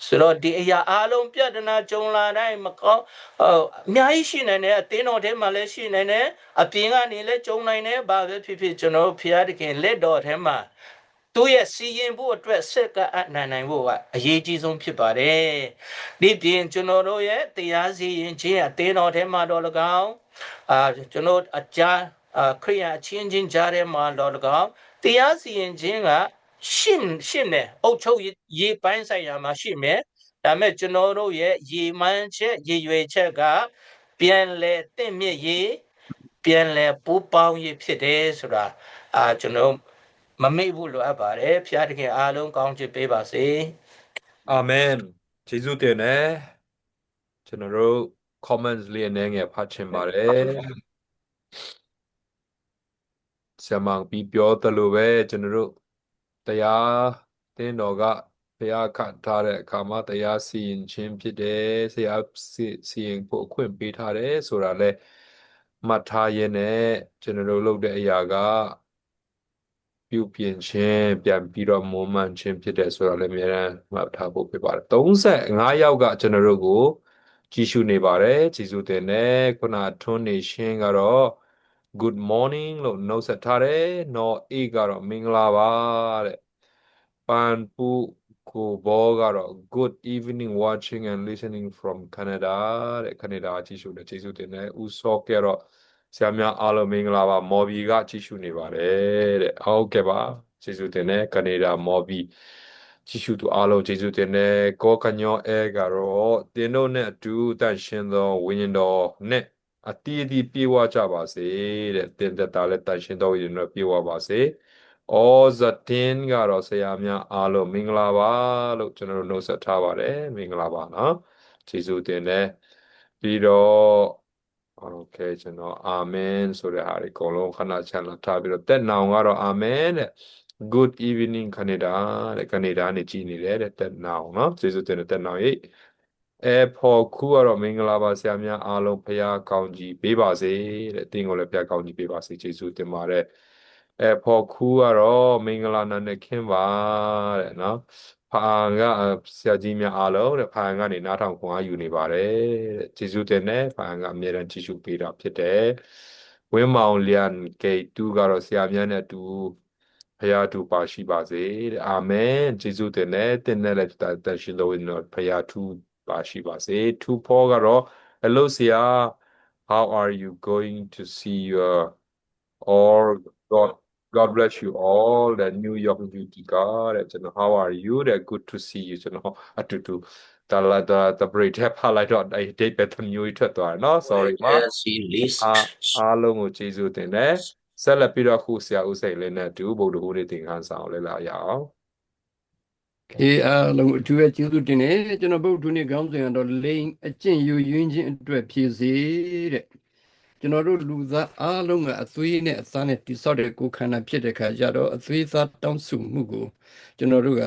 ဆိုတော့ဒီအရာအလုံးပြဿနာကြုံလာတိုင်းမကောင်းအများကြီးရှိနိုင်တယ်အတင်းတော်ထဲမှာလည်းရှိနိုင်တယ်အပြင်ကနေလည်းကြုံနိုင်တယ်ဘာပဲဖြစ်ဖြစ်ကျွန်တော်ဖရာတခင်လက်တော်ထဲမှာသူရဲ့စီရင်ဖို့အတွက်စက်ကအနိုင်ဖို့ကအရေးကြီးဆုံးဖြစ်ပါတယ်ဒီပြင်ကျွန်တော်တို့ရဲ့တရားစီရင်ခြင်းအတင်းတော်ထဲမှာတော့၎င်းကျွန်တော် ခရိယာအချင်းချင်းကြားထဲမှာတော့၎င်းတရားစီရင်ခြင်းကရှင်းတယ်အုတ်ချုပ်ရေပိုင်းဆိုင်ရာမှာရှိမယ်ဒါမဲ့ကျွန်တော်တို့ရဲ့ရေမှန်းချက်ရေရွယ်ချက်ကပြန်လဲတင့်မြစ်ရေပြန်လဲပူပေါင်းရေဖြစ်တယ်ဆိုတာကျွန်တော်မမေ့ဘူးလိုအပ်ပါတယ်ဖျားတခင်အားလုံးကောင်းချီးပေးပါစေ အာမင်ယေရှုတင်တယ်ကျွန်တော်တို့ comments လေးအနေငယ်ဖတ်ချင်ပါတယ်ဆရာမပြီးပြောသလိုပဲကျွန်တော်တို့တရားတင်းတော်ကဘုရားခန့်ထားတဲ့အခါမှာတရားစီရင်ခြင်းဖြစ်တယ်ဆရာစီရင်ဖို့အခွင့်ပေးထားတယ်ဆိုတာလဲမှတ်ထားရင်းနဲ့ကျွန်တော်တို့လုပ်တဲ့အရာကပြုပြင်ခြင်းပြန်ပြီးတော့မွမ်းမံခြင်းဖြစ်တယ်ဆိုတာလည်းအများအားမှတ်ထားဖို့ဖြစ်ပါတယ်35ယောက်ကကျွန်တော်တို့ကိုကြည့်ရှုနေပါတယ်ကျေးဇူးတင်တယ်ခုနထွန်းနေရှင်းကတော့ good morning လို့နှုတ်ဆက်ထားတယ်နော်အေးကတော့မင်္ဂလာပါတဲ့ပန်ပူကိုဘောကတော့ good evening watching and listening from Canada တဲ့ Canada ကြည့်ရှုတယ်ကျေးဇူးတင်တယ်ဦးစောကတော့ဆရာများအားလုံးမင်္ဂလာပါမော်ဘီကကြည့်ရှုနေပါတယ်တဲ့ဟုတ်ကဲ့ပါကျေးဇူးတင်တယ်ကနေဒါမော်ဘီကြည့်ရှုသူအားလုံးကျေးဇူးတင်တယ်ကောကညောအဲကတော့တင်းတို့နဲ့အတူတန်ရှင်သောဝိညာဉ်တော်နဲ့အတီးအတီးပြေဝကြပါစေတဲ့တင်သက်တာလည်းတန်ရှင်တော်ဝိညာဉ်တော်ပြေဝပါစေအော်ဇတင်ကတော့ဆရာများအားလုံးမင်္ဂလာပါလို့ကျွန်တော်တို့နှုတ်ဆက်ထားပါတယ်မင်္ဂလာပါနော်ကျေးဇူးတင်တယ်ပြီးတော့โอเคကျွန်တော်အာမင်ဆိုတဲ့ဟာတွေအကုန်လုံးခဏချန်လာထားပြီးတော့တက်နောင်ကတော့အာမင်တဲ့ good evening Canada တဲ့ကနေဒါနေကြည်နေတယ်တဲ့တက်နောင်เนาะကျေးဇူးတင်တဲ့တက်နောင်ရေးဖော်ခုကတော့မင်္ဂလာပါဆရာများအားလုံးဖရာကောင်းကြီးပေးပါစေတဲ့တင်းကိုလည်းဖရာကောင်းကြီးပေးပါစေကျေးဇူးတင်ပါတယ်ဖော်ခုကတော့မင်္ဂလာနာနဲ့ခင်းပါတဲ့เนาะဖာကဆရာကြီးများအားလုံးတဲ့ဖာကနေနားထောင်ခွန်အားယူနေပါတယ်တဲ့ကျေးဇူးတင်တယ်ဖာကအမြဲတမ်းကြည့်ရှုပေးတာဖြစ်တယ်ဝင်းမောင်လျန်ကေတူကတော့ဆရာများနဲ့အတူဖရာတူပါရှိပါစေတဲ့အာမင်ကျေးဇူးတင်တယ်တင်တဲ့လက်တရှိလို့နော်ဖရာတူပါရှိပါစေတူဖောကတော့ hello ဆရာ how are you going to see your all God bless you all the New York beauty God ကျွန်တော် how are you that good to see you ကျွန်တော်အတူတူthe break ထပ်ဖလိုက်တော့အဲ့ date ပဲတစ်မျိုးထွက်သွားတယ်เนาะ sorry ပါအားလုံးကိုကျေးဇူးတင်တယ်ဆက်လက်ပြီးတော့ခုဆရာဦးစိန်လေးနဲ့အတူဗုဒ္ဓဟူးနေ့သင်ခန်းစာကိုလည်းလာရအောင်ခေအားလုံးအထူးပဲကျေးဇူးတင်တယ်ကျွန်တော်ဗုဒ္ဓနေ့ခေါင်းစဉ်ကတော့လိန်အကျင့်ယူရင်းခြင်းအတွက်ဖြည့်စေတဲ့ကျွန်တော်တို့လူသားအားလုံးကအသွေးနဲ့အသားနဲ့တိဆောက်တဲ့ကိုယ်ခန္ဓာဖြစ်တဲ့ခါကျတော့အသွေးသားတောင်းစုမှုကိုကျွန်တော်တို့က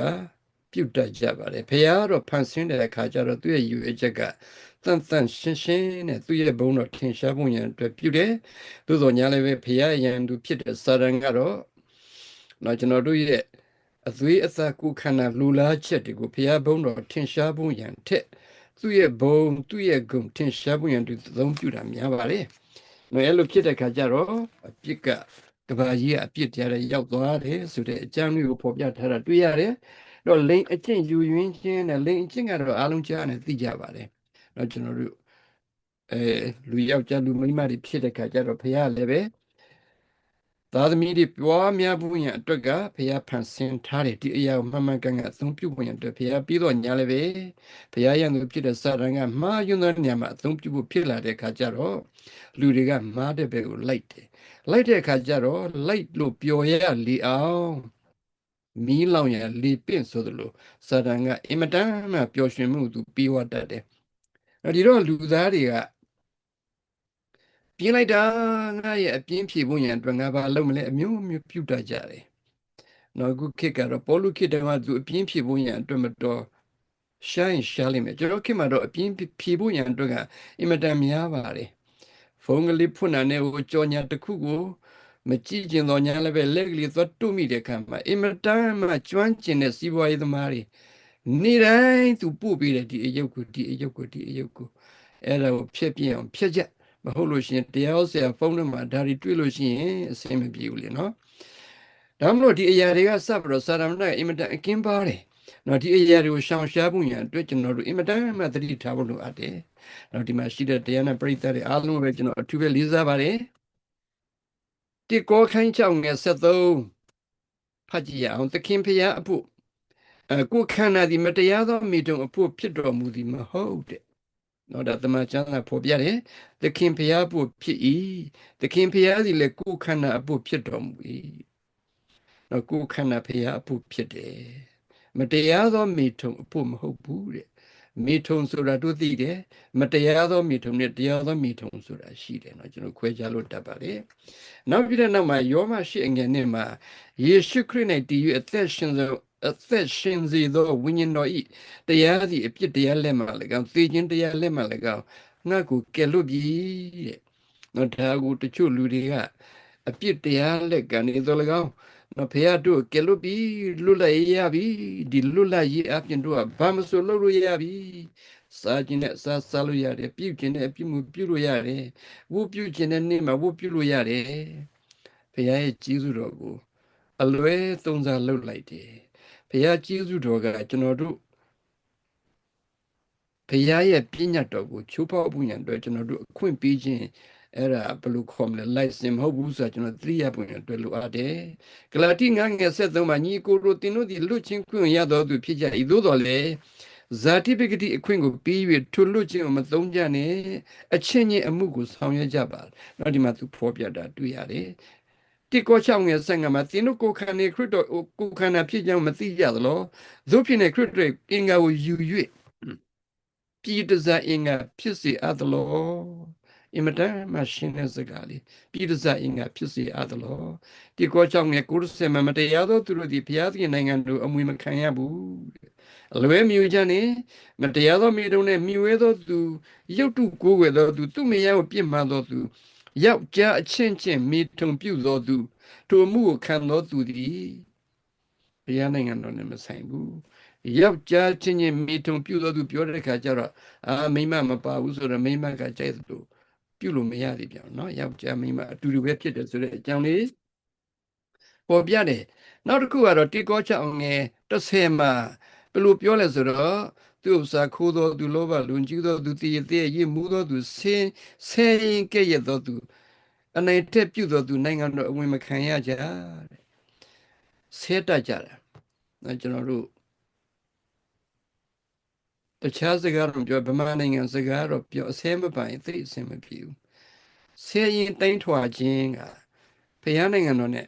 ပြုတ်တတ်ကြပါတယ်ဖခင်ကတော့ဖန်ဆင်းတဲ့အခါကျတော့သူ့ရဲ့ယူအချက်ကတန်တန်ရှင်းရှင်းနဲ့သူ့ရဲ့ဘုံတော်ထင်ရှားဖို့ရန်အတွက်ပြုတယ်သို့တော်ညာလည်းပဲဖခင်ရန်သူဖြစ်တဲ့စာတန်ကတော့တော့ကျွန်တော်တို့ရဲ့အသွေးအသားကိုယ်ခန္ဓာလူလားချက်တွေကိုဖခင်ဘုံတော်ထင်ရှားဖို့ရန်ထက်သူ့ရဲ့ဘုံသူ့ရဲ့ဂုဏ်ထင်ရှားဖို့ရန်သူသုံးပြုတာများပါတယ်နော်အဲ့လိုဖြစ်တဲ့ခါကျတော့အပြစ်ကကဘာကြီးကအပြစ်တရားတွေရောက်သွားတယ်ဆိုတဲ့အကြောင်းမျိုးကိုဖော်ပြထားတာတွေ့ရတယ်တော့လိန်အကျင့်ယူရင်းချင်းနဲ့လိန်အကျင့်ကတော့အားလုံးကြားနေသိကြပါတယ်တော့ကျွန်တော်တို့လူယောက်ျားလူမိန်းမတွေဖြစ်တဲ့ခါကျတော့ဖခင်လည်းပဲသာသမီတွေပွားများဖို့ရန်အတွက်ကဖခင်ဖန်ဆင်းထားတယ်ဒီအရာကိုမှန်မှန်ကန်ကန်အသုံးပြုဖို့ရန်အတွက်ဖခင်ပြီးတော့ညာလည်းပဲဖခင်ရန်သူဖြစ်တဲ့စာတန်ကမှားယွင်းတဲ့နေရာမှာအသုံးပြုဖို့ဖြစ်လာတဲ့ခါကျတော့လူတွေကမှားတဲ့ဘက်ကိုလိုက်တယ်လိုက်တဲ့အခါကျတော့လိုက်လို့ပျော်ရလေအောင်မီးလောင်ရလေပင့်ဆိုသလိုစာတန်ကအင်မတန်မှပျော်ရွှင်မှုသူပြီးဝတတ်တယ်ဒီတော့လူသားတွေကပြင်းလိုက်တာငါရဲ့အပြင်းဖြေဖို့ရန်အတွက်ငါဘာလုပ်မလဲအမျိုးမျိုးပြုတ်တတ်ကြတယ်နော်ခုခေတ်ကတော့ပေါ်လူခေတ်တည်းကသူအပြင်းဖြေဖို့ရန်အတွက်မတော်ရှားလိမ့်မယ်ကျွန်တော်ခေတ်မှာတော့အပြင်းဖြေဖို့ရန်အတွက်ကအင်မတန်များပါတယ်ဖုန်းကလေးဖွင့်တာနဲ့ဟိုကြော်ညာတစ်ခုကိုမကြည့်ကျင်တော့ညာလည်းပဲလက်ကလေးသွားတုမိတဲ့ခါမှာအင်မတန်မှကျွမ်းကျင်တဲ့စီးပွားရေးသမားတွေနေ့တိုင်းသူပို့ပေးတယ်ဒီအယုတ်ကိုအဲ့ဒါကိုဖြည့်ပြအောင်ဖြည့်ချက်မဟုတ်လို့ရှိရင်တရားဆရာဖုန်းထဲမှာဒါတွေတွေ့လို့ရှိရင်အဆင်မပြေဘူးလေနော်ဒါမှမဟုတ်ဒီအရာတွေကစပြီးတော့စာရမဏအင်မတန်အကင်းပါတယ်နော်ဒီအရာတွေကိုရှောင်ရှားဖို့ရန်အတွက်ကျွန်တော်တို့အင်မတန်မှသတိထားဖို့လိုအပ်တယ်နော်ဒီမှာရှိတဲ့တရားနဲ့ပရိသတ်တွေအားလုံးပဲကျွန်တော်အထူးပဲလေးစားပါတယ် တိကောခိုင်း6ငယ်73ဖတ်ကြည့်ရအောင်သခင်ဖျားအဖို့ကိုခန္ဓာဒီမတရားသောမိတုံအဖို့ဖြစ်တော်မူသည်မဟုတ်တဲ့နော်ဒါသမချမ်းသာဖော်ပြတယ်သခင်ဖျားဖို့ဖြစ်၏သခင်ဖျားသည်လည်းကိုခန္ဓာအဖို့ဖြစ်တော်မူ၏နော်ကိုခန္ဓာဖျားအဖို့ဖြစ်တယ်မတရားသောမိတုံအဖို့မဟုတ်ဘူးတဲ့မိထုံဆိုတာတို့သိတယ်မတရားသောမိထုံနဲ့တရားသောမိထုံဆိုတာရှိတယ်เนาะကျွန်တော်ခွဲခြားလို့တတ်ပါလေနောက်ပြီးတဲ့နောက်မှာယောမရှိအငယ်နဲ့မှာယေရှုခရစ်၌တည်၍အသက်ရှင်စေသောဝိညာဉ်တော်ဤတရားသည်အပြစ်တရားလက်မှလည်းကောင်းသေခြင်းတရားလက်မှလည်းကောင်းငါ့ကိုကယ်လွတ်ပြီတဲ့เนาะဒါကိုတချို့လူတွေကအပြစ်တရားလက်ကနေသောလည်းကောင်းနော်ဖះတို့ကဲလို့ပြီလွတ်လပ်ရပြီဒီလွတ်လပ်ရေးအပြင်တို့ကဘာမဆိုလုပ်လို့ရပြီစားခြင်းနဲ့စားလို့ရတယ်ပြုခြင်းနဲ့ပြုမှုပြုလို့ရတယ်ဝုပြုခြင်းနဲ့နေ့မှာဝုပြုလို့ရတယ်ဖះရဲ့ကျေးဇူးတော်ကိုအလွဲသုံးစားလုပ်လိုက်တယ်ဖះကျေးဇူးတော်ကကျွန်တော်တို့ဖះရဲ့ပြည့်ညတ်တော်ကိုချိုးဖောက်ဖို့ရန်အတွက်ကျွန်တော်တို့အခွင့်ပေးခြင်းအဲ့ဒါဘယ်လိုခေါ်မလဲ license မဟုတ်ဘူးဆိုတော့ကျွန်တော်သတိရပုံရတွေ့လို့ရတယ်ဂလာတိ9ငယ်73မှာညီကိုတို့တင်တို့ဒီလွတ်ချင်းခွင့်ရတော်သူဖြစ်ကြ၏သို့တော်လည်းဇာတိပဂတိအခွင့်ကိုပြီး၍ထိုလွတ်ချင်းကိုမသုံးကြနဲ့အချင်းချင်းအမှုကိုဆောင်ရွက်ကြပါတော့ဒီမှာသူဖော်ပြတာတွေ့ရတယ်တိကော6ငယ်5မှာတင်တို့ကိုခန္ဓာခရစ်တော်ကိုခန္ဓာဖြစ်ကြောင်းမသိကြသလိုသို့ဖြစ်နေခရစ်တော်အင်္ဂါကိုယူ၍ပြည်တစားအင်္ဂါဖြစ်စေအပ်သလိုအင်မတန်မှရှင်းတဲ့စကားလေးပြည်တစားအင်္ဂါဖြစ်စေအပ်သလိုဒီကောကြောင့်ငယ်90မှာမတရားသောသူတို့သည်ဘုရားသခင်နိုင်ငံတို့အမွေမခံရဘူးအလွဲမြူချမ်းနေမတရားသောမိတုံနဲ့မြူဝဲသောသူရုပ်တုကိုးကွယ်သောသူသူ့မယားကိုပြစ်မှားသောသူယောက်ျားအချင်းချင်းမိထုံပြုသောသူထိုမှုကိုခံသောသူသည်ဘုရားနိုင်ငံတော်နဲ့မဆိုင်ဘူးယောက်ျားချင်းချင်းမိထုံပြုသောသူပြောတဲ့အခါကျတော့မိမမပါဘူးဆိုတော့မိမကကြိုက်သလိုပြုလို့မရသေးပြန်เนาะယောက်ျားမိန်းမအတူတူပဲဖြစ်တယ်ဆိုတဲ့အကြောင်းလေးပေါ်ပြတယ်နောက်တစ်ခုကတော့တိကော6ငယ်30မှာဘယ်လိုပြောလဲဆိုတော့သူဥစ္စာခိုးသောသူလောဘလွန်ကျူးသောသူတည်ရည်ရည်မှုသောသူဆင်းရင်ကဲ့ရဲ့သောသူအနိုင်တက်ပြုသောသူနိုင်ငံတော်အဝင်မခံရကြတဲ့ဆဲတတ်ကြတာနော်ကျွန်တော်တို့တခြားစကားတော့ပြောဗမာနိုင်ငံစကားတော့ပြောအဆဲမပိုင်သိအဆင်မပြေဘူးဆဲရင်တိုင်းထွာခြင်းကဖျားနိုင်ငံတော်နဲ့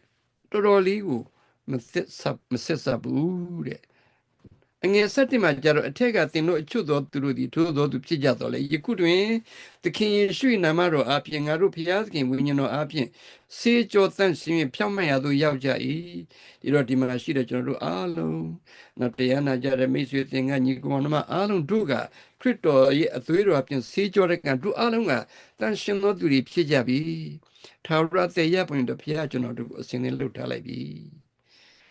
တော်တော်လေးကိုမဆက်စပ်ဘူးတဲ့အငယ်7မှာကြတော့အထက်ကသင်တို့အချွတ်သောသူတို့သည်ထိုသောသူဖြစ်ကြတော်လေယခုတွင်သခင်ယေရှုနာမတော်အပြင်ငါတို့ဖျားသခင်ဝိညာဉ်တော်အပြင်စေကြောတန့်ရှင်ဖြောင့်မတ်ရာသို့ရောက်ကြ၏ဒီတော့ဒီမှာရှိတဲ့ကျွန်တော်တို့အားလုံးနော်တရားနာကြတဲ့မိတ်ဆွေသင်္ကညီကောင်မအားလုံးတို့ကခရစ်တော်ရဲ့အသွေးတော်အပြင်စေကြောတဲ့ကံတို့အားလုံးကတန့်ရှင်သောသူတွေဖြစ်ကြပြီထာဝရသေရပွင့်တော်ဖျားကျွန်တော်တို့ကိုအစဉ်နဲ့လှုပ်ထားလိုက်ပြီ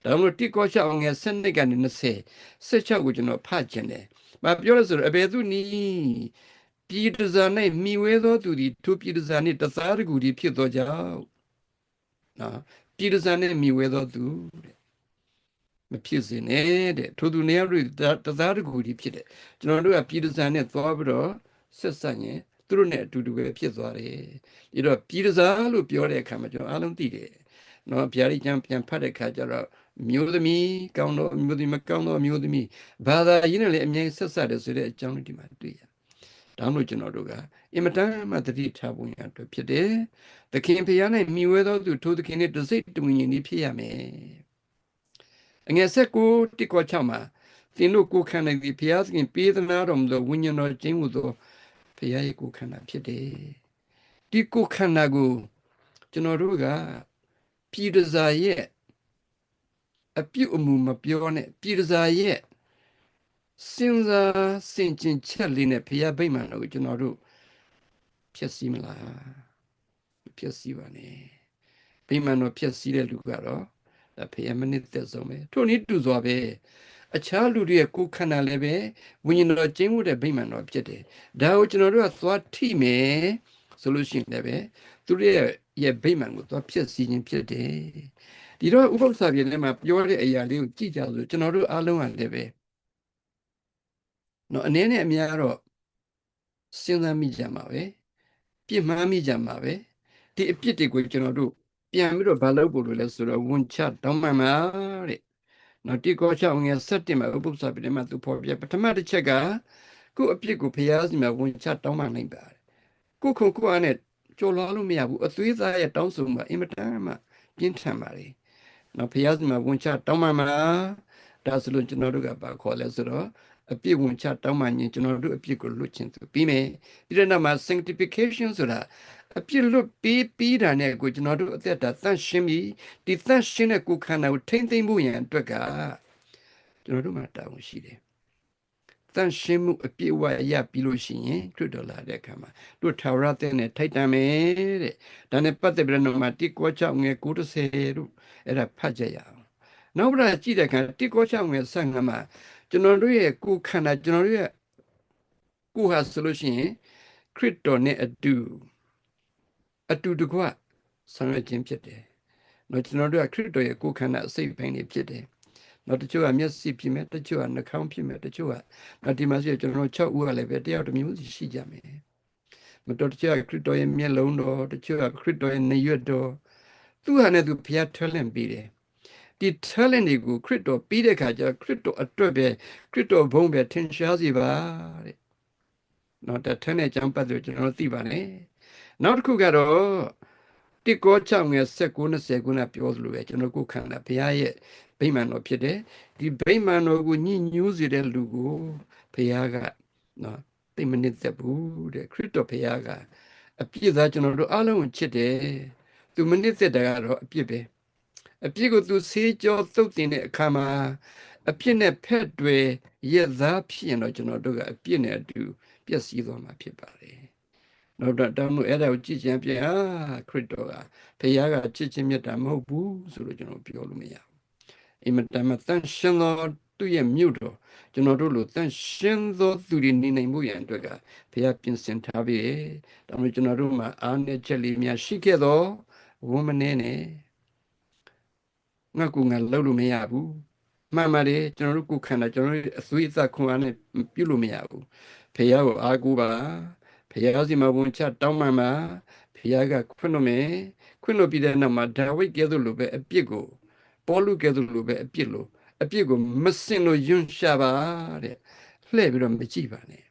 ဒါမှမဟုတ်တိကော6ငယ်7ကနေ20 16ကိုကျွန်တော်ဖတ်ခြင်းတယ်။ဘာပြောလဲဆိုတော့အဘယ်သူနည်းပြည်တစား၌မိဝဲသောသူသည်ထိုပြည်တစားနှင့်တသားတကူသည်ဖြစ်သောကြောင့်နော်ပြည်တစားနှင့်မိဝဲသောသူတဲ့မဖြစ်စေနဲ့တဲ့ထိုသူနေရာတွေတသားတကူသည်ဖြစ်တယ်။ကျွန်တော်တို့ကပြည်တစားနဲ့သွားပြီးတော့ဆက်ဆက်ရင်သူတို့နဲ့အတူတူပဲဖြစ်သွားတယ်။ဒီတော့ပြည်တစားလို့ပြောတဲ့အခါမှာကျွန်တော်အားလုံးသိတယ်။နော်ဗျာဒိတ်ကျမ်းပြန်ဖတ်တဲ့အခါကျတော့မျိုးသမီးကောင်းတော့မျိုးသမီးမကောင်းတော့မျိုးသမီးဘာသာရေးနဲ့လည်းအမြဲဆက်ဆက်တယ်ဆိုတဲ့အကြောင်းလေးဒီမှာတွေ့ရဒါမှမဟုတ်ကျွန်တော်တို့ကအင်မတန်မှတတိထားပုံရအတွက်ဖြစ်တယ်သခင်ဖျား၌မိဝဲသောသူထိုသခင်နဲ့တစိတ်တဝိညာဉ်นี้ဖြစ်ရမယ်အငယ်19တိကော6မှာသင်တို့ကိုယ်ခန္ဓာသည်ဖျားသခင်ပေးသနာတော်မူသောဝိညာဉ်တော်ကျင်းဟုသောဖျားရဲ့ကိုယ်ခန္ဓာဖြစ်တယ်ဒီကိုယ်ခန္ဓာကိုကျွန်တော်တို့ကပြည်တစားရဲ့အပြုအမူမပြောနဲ့ပြည်တစားရဲ့စဉ်းစားဆင်ခြင်ချက်လေးနဲ့ဖျားဗိမာန်တော်ကိုကျွန်တော်တို့ဖြစ်စီမလားဖြစ်စီပါနဲ့ဗိမာန်တော်ဖြစ်စီတဲ့လူကတော့ဖျားမနစ်သက်ဆုံးပဲထို့နည်းတူစွာပဲအခြားလူတွေရဲ့ကိုယ်ခန္ဓာလည်းပဲဝိညာဉ်တော်ကျင်းမှုတဲ့ဗိမာန်တော်ဖြစ်တယ်ဒါကိုကျွန်တော်တို့ကသွားထိမယ်ဆိုလို့ရှိရင်လည်းပဲသူတို့ရဲ့ဗိမာန်ကိုသွားဖြစ်စီခြင်းဖြစ်တယ်ဒီတော့ဥပုသ္စာပြေထဲမှာပြောတဲ့အရာလေးကိုကြည့်ကြဆိုကျွန်တော်တို့အားလုံးကလည်းပဲနော်အနေနဲ့အများတော့စဉ်းစားမိကြမှာပဲပြစ်မှားမိကြမှာပဲဒီအပြစ်တွေကိုကျွန်တော်တို့ ပြန်ပြီးတော့ဘာလုပ်ဖို့လို့လဲဆိုတော့ဝန်ချတောင်းပန်ပါတဲ့နော်တိကော6ငယ်7မှာဥပုသ္စာပြေမှာသူဖော်ပြပထမတစ်ချက်ကကိုယ့်အပြစ်ကိုဖျားစီမှာဝန်ချတောင်းပန်နိုင်ပါတယ်ကိုခုကိုအားနဲ့ကြော်လွှားလို့မရဘူးအသွေးသားရဲ့တောင်းဆိုမှာအင်မတန်မှပြင်းထန်ပါလေနော်ဖျားစီမှာဝန်ချတောင်းပန်ပါဒါဆိုလို့ကျွန်တော်တို့ကပါခေါ်လဲဆိုတော့အပြစ်ဝန်ချတောင်းပန်ရင်ကျွန်တော်တို့အပြစ်ကိုလွတ်ခြင်းသူပြီးမယ်ပြီးတဲ့နောက်မှာ sanctification ဆိုတာအပြစ်လွတ်ပြီးတာနဲ့ကိုကျွန်တော်တို့အသက်တာသန့်ရှင်းပြီးဒီသန့်ရှင်းတဲ့ကိုယ်ခန္ဓာကိုထိမ့်သိမ့်ဖို့ရန်အတွက်ကကျွန်တော်တို့မှာတာဝန်ရှိတယ်တန်ရှင်းမှုအပြည့်အဝရပြီးလို့ရှိရင်ခရစ်တော်လာတဲ့အခါမှာတို့ထာဝရတဲ့နဲ့ထိုက်တန်မယ်တဲ့ဒါနဲ့ပတ်သက်ပြီးတော့မှတိကော6ငယ်90တို့အဲ့ဒါဖတ်ကြရအောင်နောက်ပြီးကြည့်တဲ့အခါတိကော6ငယ်15မှာကျွန်တော်တို့ရဲ့ကိုယ်ခန္ဓာကျွန်တော်တို့ရဲ့ကိုယ်ဟာဆိုလို့ရှိရင်ခရစ်တော်နဲ့အတူတကွဆောင်ရွက်ခြင်းဖြစ်တယ်နော်ကျွန်တော်တို့ကခရစ်တော်ရဲ့ကိုယ်ခန္ဓာအစိတ်ပိုင်းတွေဖြစ်တယ်နော်တချို့ကမျက်စိဖြစ်မယ်တချို့ကနှာခေါင်းဖြစ်မယ်တချို့ကနော်ဒီမှာဆိုကျွန်တော်6ဦးကလည်းပဲတယောက်တစ်မျိုးစီရှိကြမယ်မတော်တချို့ကခရစ်တော်ရဲ့မျက်လုံးတော်တချို့ကခရစ်တော်ရဲ့နေရွက်တော်သူဟာနဲ့သူဘုရားထွန်းလင့်ပြီးတယ်ဒီထွန်းလင့်တွေကိုခရစ်တော်ပြီးတဲ့ခါကျခရစ်တော်အတွက်ပဲခရစ်တော်ဘုန်းပဲထင်ရှားစေပါတဲ့နော်တထက်နဲ့အကြောင်းပတ်လို့ကျွန်တော်သိပါနဲ့နောက်တစ်ခုကတော့တိကော6ငယ်19 20ခုနပြောသလိုပဲကျွန်တော်ကိုခန္ဓာဘုရားရဲ့ဗိမာန်တော်ဖြစ်တယ်ဒီဗိမာန်တော်ကိုညှဉ်းညူးစေတဲ့လူကိုဘုရားကနော်သိမနစ်သက်ဘူးတဲ့ခရစ်တော်ဘုရားကအပြစ်သားကျွန်တော်တို့အားလုံးကိုချစ်တယ်သူမနစ်သက်တာကတော့အပြစ်ပဲအပြစ်ကိုသူဆေးကြောသုတ်တင်တဲ့အခါမှာအပြစ်နဲ့ဖက်တွေရက်သားဖြစ်ရင်တော့ကျွန်တော်တို့ကအပြစ်နဲ့အတူပျက်စီးသွားမှာဖြစ်ပါတယ်နောက်တော့တောင်းလို့အဲ့ဒါကိုကြည်ချင်ပြန်ခရစ်တော်ကဘုရားကချစ်ခြင်းမြတ်တာမဟုတ်ဘူးဆိုလို့ကျွန်တော်ပြောလို့မရဘူးအင်မတန်မှတန်ရှင်းသောသူ့ရဲ့မြို့တော်ကျွန်တော်တို့လိုတန်ရှင်းသောသူတွေနေနိုင်မှုရန်အတွက်ကဘုရားပြင်ဆင်ထားပြီဒါမှကျွန်တော်တို့မှာအားနည်းချက်လေးများရှိခဲ့တော့ဝမ်းမနေနဲ့ငါကူငါလောက်လို့မရဘူးမှန်ပါတယ်ကျွန်တော်တို့ကိုယ်ခန္ဓာကျွန်တော်တို့အသွေးအသက်ခွန်အားနဲ့ပြုလို့မရဘူးဘုရားကိုအားကိုးပါဘုရားစီမှာဝန်ချတောင်းပန်ပါဘုရားကခွင့်လို့မယ်ခွင့်လို့ပြီးတဲ့နောက်မှာဒါဝိဒ်ကဲ့သို့လိုပဲအပြစ်ကိုပေါလုကဲ့သို့လိုပဲအပြစ်ကိုမစင်လို့ယွန်းရှာပါတဲ့လှည့်ပြီးတော့မကြည့်ပါနဲ့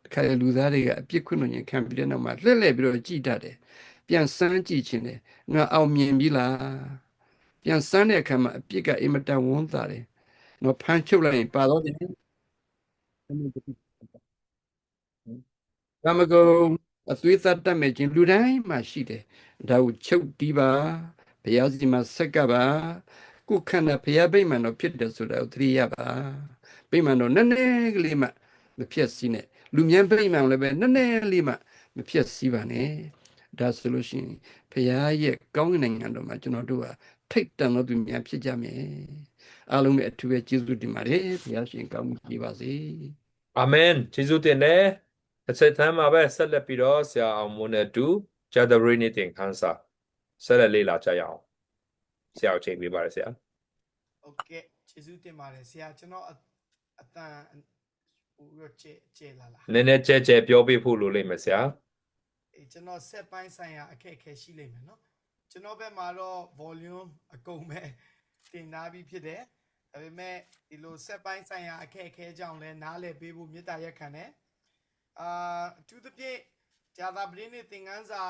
တခါလေလူသားတွေကအပြစ်ခွင့်လို့ရင်ခံပြီးတဲ့နောက်မှာလှည့်ပြီးတော့ကြည့်တတ်တယ်ပြန်စမ်းကြည့်ခြင်းတယ်ငါအောင်မြင်ပြီလားပြန်စမ်းတဲ့အခါမှာအပြစ်ကအင်မတန်ဝန်းသာတယ်နော်ဖမ်းချုပ်လိုက်ရင်ပါတော့တယ်ကာမဂုဏ်အသွေးသတ်တတ်မဲ့ခြင်းလူတိုင်းမှာရှိတယ်ဒါကိုချုပ်တီးပါဘုရားစီမှာဆက်ကပါကိုခန္ဓာဘုရားဗိမာန်တော်ဖြစ်တယ်ဆိုတာကိုသတိရပါဗိမာန်တော်နည်းနည်းကလေးမှမဖြစ်စီနဲ့လူမြတ်ဗိမာန်လည်းပဲနည်းနည်းလေးမှမဖြစ်စီပါနဲ့ဒါဆိုလို့ရှိရင်ဘုရားရဲ့ကောင်းကင်နိုင်ငံတော်မှာကျွန်တော်တို့ဟာထိတ်တန့်သောသူများဖြစ်ကြမယ်အားလုံးပဲအထူးပဲကျေးဇူးတင်ပါတယ်ဘုရားရှင်ကောင်းမှုပေးပါစေအာမင်ကျေးဇူးတင်တယ်အဆက်တမ်းမှာပဲဆက်လက်ပြီးတော့ဆရာအောင်မွန်းနဲ့တူဂျာဒရီနေတင်ခန်းစာဆက်လက်လေ့လာကြရအောင်ဆရာအချိန်ပေးပါတယ်ဆရာဟုတ်ကဲ့ကျေးဇူးတင်ပါတယ်ဆရာကျွန်တော်အတန်ဟိုရကျဲလာလားနည်းနည်းကြဲကြဲပြောပြဖို့လိုလိမ့်မယ်ဆရာကျွန်တော်ဆက်ပိုင်းဆိုင်ရာအခက်အခဲရှိလိမ့်မယ်နော်ကျွန်တော်ဘက်မှာတော့ volume အကုန်ပဲတင်ထားပြီးဖြစ်တယ်ဒါပေမဲ့ဒီလိုဆက်ပိုင်းဆိုင်ရာအခက်အခဲကြောင့်လည်းနားလည်ပေးဖို့မေတ္တာရက်ခံတယ်အထူးသဖြင့်ဂျာသာပရိနိသင်ခန်းစာ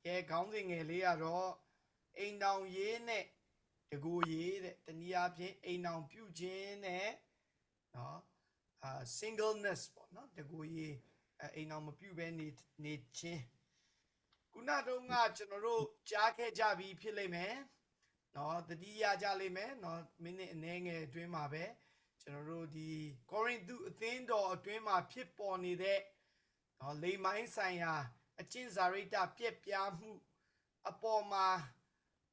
ရဲ့ခေါင်းစဉ်ငယ်လေးကတော့အိမ်တောင်ရေးနဲ့တကူရေးတဲ့တနည်းအားဖြင့်အိမ်တောင်ပြုခြင်းနဲ့နော် singleness ပေါ့နော်တကူရေးအိမ်တောင်မပြုဘဲနေခြင်းခုနတုန်းကကျွန်တော်တို့ကြားခဲ့ကြပြီးဖြစ်လိမ့်မယ်နော်တတိယကြလိမ့်မယ်နော်မိနစ်အနည်းငယ်အတွင်းမှာပဲကျွန်တော်တို့ဒီကောရိန္သုအသင်းတော်အတွင်းမှာဖြစ်ပေါ်နေတဲ့နော်လိမ်မိုင်းဆိုင်ရာအကျင့်စာရိတ္တပြက်ပြားမှုအပေါ်မှာ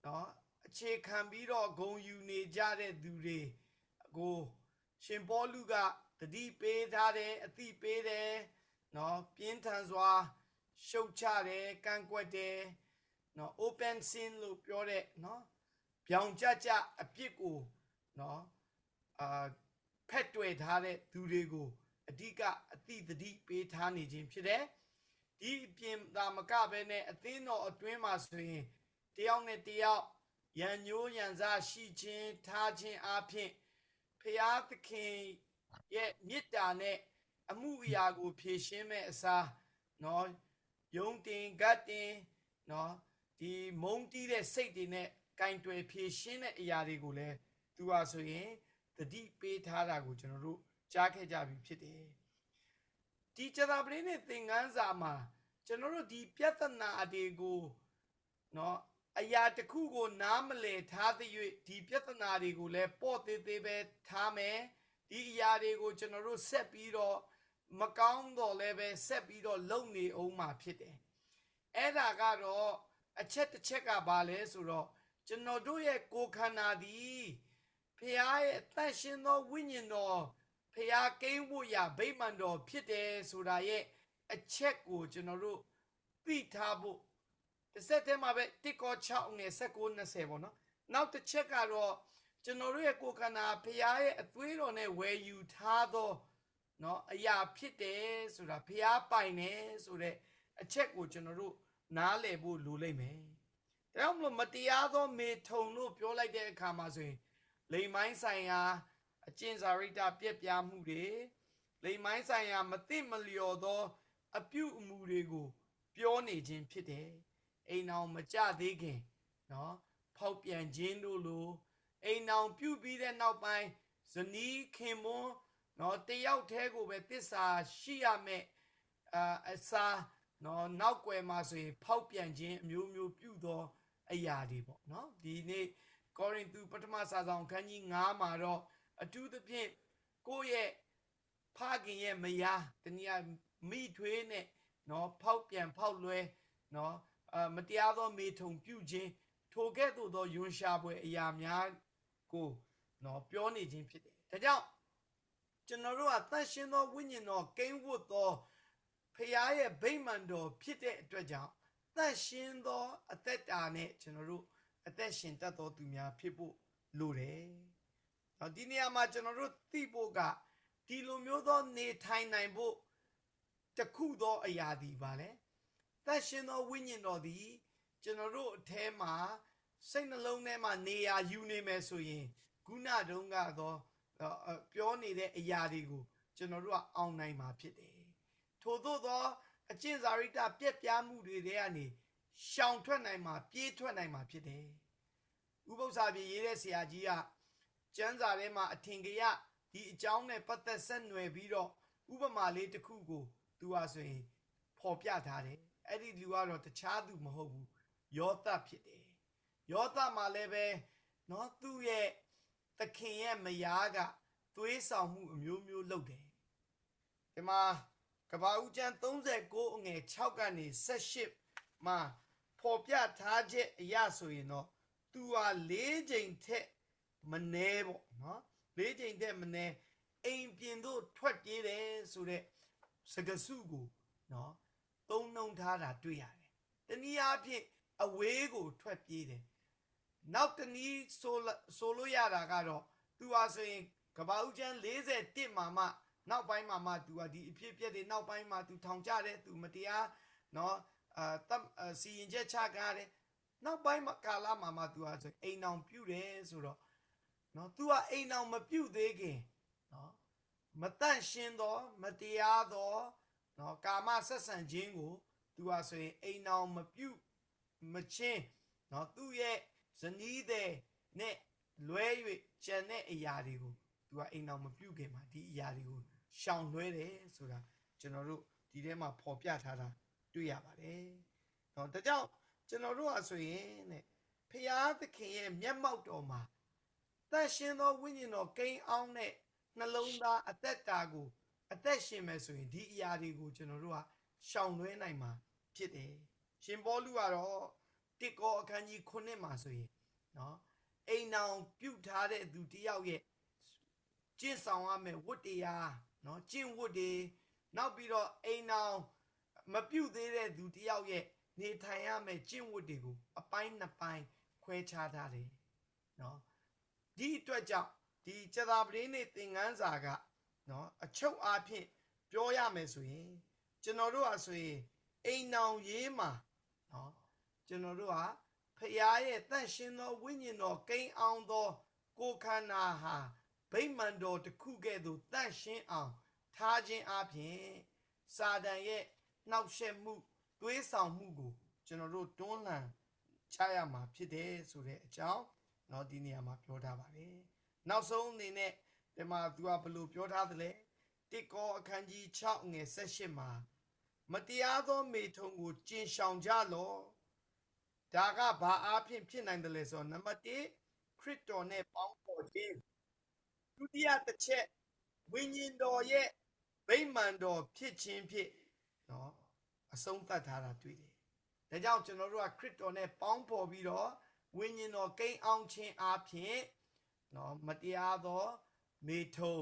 နော်အခြေခံပြီးတော့ဂုဏ်ယူနေကြတဲ့သူတွေကိုရှင်ပေါလုကတတိပေးထားတယ်အသိပေးတယ်နော်ပြင်းထန်စွာရှုတ်ချတယ်ကန့်ကွက်တယ်နော် open sin လို့ပြောတဲ့နော်ပြောင်ကြကြအပြစ်ကိုနော်ဖက်တွယ်ထားတဲ့သူတွေကိုအဓိကအသိတတိပေးထားနေခြင်းဖြစ်တယ်ဒီအပြင်သာမကပဲနဲ့အသင်းတော်အတွင်းမှာဆိုရင် တယောက်နဲ့တယောက်ရန်ညိုးရန်စားရှိခြင်းထားခြင်းအပြင်ဖရာသခင်ရဲ့မေတ္တာနဲ့အမှုအရာကိုဖြည့်ရှင်းမဲ့အစားနော်ယုံတင်ဂတ်တင်နော်ဒီမုန်းတီးတဲ့စိတ်တွေနဲ့ကင်တွယ်ဖြည့်ရှင်းတဲ့အရာတွေကိုလည်းသူဟာဆိုရင်တတိပေးထားတာကိုကျွန်တော်တို့ကြားခဲ့ကြပြီဖြစ်တယ်ဒီကျသာပရိနဲ့သင်ခန်းစာမှာကျွန်တော်တို့ဒီပြဿနာတွေကိုနော်အရာတစ်ခုကိုနားမလည်ထားသရွေ့ဒီပြဿနာတွေကိုလည်းပေါ့သေးသေးပဲထားမယ်ဒီအရာတွေကိုကျွန်တော်တို့ဆက်ပြီးတော့မကောင်းတော့လည်းပဲဆက်ပြီးတော့လုံနေအောင်မှာဖြစ်တယ်အဲ့ဒါကတော့အချက်တစ်ချက်ကဘာလဲဆိုတော့ကျွန်တော်တို့ရဲ့ကိုယ်ခန္ဓာသည်ဖခင်ရဲ့အသက်ရှင်သောဝိညာဉ်တော်ဖခင်ကိန်းဖို့ရာဗိမာန်တော်ဖြစ်တယ်ဆိုတာရဲ့အချက်ကိုကျွန်တော်တို့သိထားဖို့တစ်ဆက်တည်းမှာပဲတစ်ကော6ငယ်19 20ပေါ့နော်နောက်တစ်ချက်ကတော့ကျွန်တော်တို့ရဲ့ကိုယ်ခန္ဓာဖခင်ရဲ့အသွေးတော်နဲ့ဝယ်ယူထားသောနော်အရာဖြစ်တယ်ဆိုတာဖခင်ပိုင်တယ်ဆိုတဲ့အချက်ကိုကျွန်တော်တို့နားလည်ဖို့လိုလိမ့်မယ်ဒါကြောင့်မလို့မတရားသောမေထုံလို့ပြောလိုက်တဲ့အခါမှာဆိုရင်လိမ်မိုင်းဆိုင်ရာအကျင့်စာရိတ္တပြက်ပြားမှုတွေလိမ်မိုင်းဆိုင်ရာမသိမလျော်သောအပြုအမူတွေကိုပြောနေခြင်းဖြစ်တယ်အိမ်အောင်မကြသေးခင်နော်ဖောက်ပြန်ခြင်းတို့လိုအိမ်အောင်ပြုပြီးတဲ့နောက်ပိုင်းဇနီးခင်မွန်းနော်တယောက်တည်းကိုပဲတစ္ဆာရှိရမယ်အစာနော်နောက်ွယ်မှာဆိုရင်ဖောက်ပြန်ခြင်းအမျိုးမျိုးပြုသောအရာတွေပေါ့နော်ဒီနေ့ကောရိန္သုပထမစာဆောင်ခန်းကြီး9မှာတော့အထူးသဖြင့်ကိုယ့်ရဲ့ဖခင်ရဲ့မယားတနည်းမိထွေးနဲ့နော်ဖောက်ပြန်ဖောက်လွဲနော်မတရားသောမေထုံပြုခြင်းထိုကဲ့သို့သောယွန်ရှာပွဲအရာများကိုနော်ပြောနေခြင်းဖြစ်တယ်ဒါကြောင့်ကျွန်တော်တို့ကသန့်ရှင်းသောဝိညာဉ်တော်ကိန်းဝတ်သောဖခင်ရဲ့ဗိမာန်တော်ဖြစ်တဲ့အတွက်ကြောင့်သန့်ရှင်းသောအသက်တာနဲ့ကျွန်တော်တို့အသက်ရှင်တတ်သောသူများဖြစ်ဖို့လိုတယ်။နောက်ဒီနေရာမှာကျွန်တော်တို့သိဖို့ကဒီလိုမျိုးသောနေထိုင်နိုင်ဖို့တခုသောအရာဒီပါလေ။သန့်ရှင်းသောဝိညာဉ်တော်သည်ကျွန်တော်တို့အထဲမှာစိတ်နှလုံးထဲမှာနေရာယူနေမယ်ဆိုရင်ခုနတုန်းကတော့ပြောနေတဲ့အရာတွေကိုကျွန်တော်တို့ကအောင်နိုင်မှာဖြစ်တယ်။ထို့သောအကျင့်စာရိတ္တပြက်ပြားမှုတွေထဲကနေရှောင်ထွက်နိုင်မှာပြေးထွက်နိုင်မှာဖြစ်တယ်။ဥပုသ္စာပြေရေးတဲ့ဆရာကြီးကကျမ်းစာထဲမှာအထင်ကရဒီအကြောင်းနဲ့ပတ်သက်ဆက်နွယ်ပြီးတော့ဥပမာလေးတစ်ခုကိုသူဟာဆိုရင်ဖော်ပြထားတယ်။အဲ့ဒီလူကတော့တခြားသူမဟုတ်ဘူး။ယောသဖြစ်တယ်။ယောသမှာလည်းပဲနော်သူ့ရဲ့သခင်ရဲ့မယားကသွေးဆောင်မှုအမျိုးမျိုးလုပ်တယ်။ဒီမှာကဘာဦးကျမ်း39အငယ်6ကနေ18မှာဖော်ပြထားချက်အရဆိုရင်တော့သူဟာ၄ချိန်ထက်မနှဲပေါ့နော်၄ချိန်ထက်မနှဲအိမ်ပြင်သို့ထွက်ပြေးတယ်ဆိုတဲ့စကားစုကိုနော်သုံးနှုံထားတာတွေ့ရတယ်တနည်းအားဖြင့်အဝေးကိုထွက်ပြေးတယ်နောက်တနည်းဆိုလို့ရတာကတော့သူဟာဆိုရင်ကဘာဦးကျမ်း41မှာမှနောက်ပိုင်းမှာသူကဒီအဖြစ်အပျက်တွေနောက်ပိုင်းမှာသူထောင်ကျတယ်သူမတရားနော်စီရင်ချက်ချကားတယ်နောက်ပိုင်းမှာကာလမှာသူဟာဆိုအိမ်အောင်ပြုတယ်ဆိုတော့နော်သူကအိမ်အောင်မပြုသေးခင်နော်မတန့်ရှင်းသောမတရားသောနော်ကာမဆက်ဆံခြင်းကိုသူဟာဆိုရင်အိမ်အောင်မပြုမချင်းနော်သူ့ရဲ့ဇနီးတဲ့နဲ့လွဲ၍ကျန်တဲ့အရာတွေကိုသူကအိမ်အောင်မပြုခင်မှာဒီအရာတွေကိုရှောင်လွှဲတယ်ဆိုတာကျွန်တော်တို့ဒီထဲမှာဖော်ပြထားတာတွေ့ရပါတယ်။နော်ဒါကြောင့်ကျွန်တော်တို့ဟာဆိုရင်တဲ့ဖရာသခင်ရဲ့မျက်မှောက်တော်မှာသန့်ရှင်းသောဝိညာဉ်တော်ကိန်းအောင်တဲ့နှလုံးသားအသက်တာကိုအသက်ရှင်မယ်ဆိုရင်ဒီအရာတွေကိုကျွန်တော်တို့ကရှောင်လွှဲနိုင်မှာဖြစ်တယ်။ရှင်ပေါလုကတော့တစ်ကောအခန်းကြီး9မှာဆိုရင်နော်အိမ်အောင်ပြုထားတဲ့သူတယောက်ရဲ့ကျင့်ဆောင်ရမယ်ဝတ္တရားနော်ကျင့်ဝတ်တွေနောက်ပြီးတော့အိမ်အောင်မပြုတ်သေးတဲ့သူတယောက်ရဲ့နေထိုင်ရမယ်ကျင့်ဝတ်တွေကိုအပိုင်းနှစ်ပိုင်းခွဲခြားထားတယ်နော်ဒီအတွက်ကြောင့်ဒီကျသာပတိနေ့သင်ခန်းစာကနော်အချုပ်အားဖြင့်ပြောရမယ်ဆိုရင်ကျွန်တော်တို့ဟာဆိုရင်အိမ်အောင်ရေးမှာနော်ကျွန်တော်တို့ဟာဖ ရားရဲ့တန့်ရှင်းသောဝိညာဉ်တော်ကိန်းအောင်သောကိုယ်ခန္ဓာဟာဗိမာန်တော်တစ်ခုကဲ့သို့တန့်ရှင်းအောင်ထားခြင်းအပြင်စာတန်ရဲ့နှောက်ယှက်မှုသွေးဆောင်မှုကိုကျွန်တော်တို့တွန်းလှန်ချရမှာဖြစ်တယ်ဆိုတဲ့အကြောင်းเนาะဒီနေရာမှာပြောထားပါတယ်နောက်ဆုံးအနေနဲ့ဒီမှာသူကဘယ်လိုပြောထားသလဲတိကောအခန်းကြီး6ငယ်18မှာမတရားသောမေထုံကိုကျင်ရှောင်ကြလော့ဒါကဘာအားဖြင့်ဖြစ်နိုင်တယ်လဲဆိုတော့နံပါတ်1ခရစ်တော်နဲ့ပေါင်းဖော်ခြင်းဒုတိယတစ်ချက်ဝိညာဉ်တော်ရဲ့ဗိမာန်တော်ဖြစ်ခြင်းဖြစ်เนาะအဆုံးသတ်ထားတာတွေ့တယ်ဒါကြောင့်ကျွန်တော်တို့ကခရစ်တော်နဲ့ပေါင်းဖော်ပြီးတော့ဝိညာဉ်တော်ကိန်းအောင်ခြင်းအားဖြင့်เนาะမတရားသောမေထုံ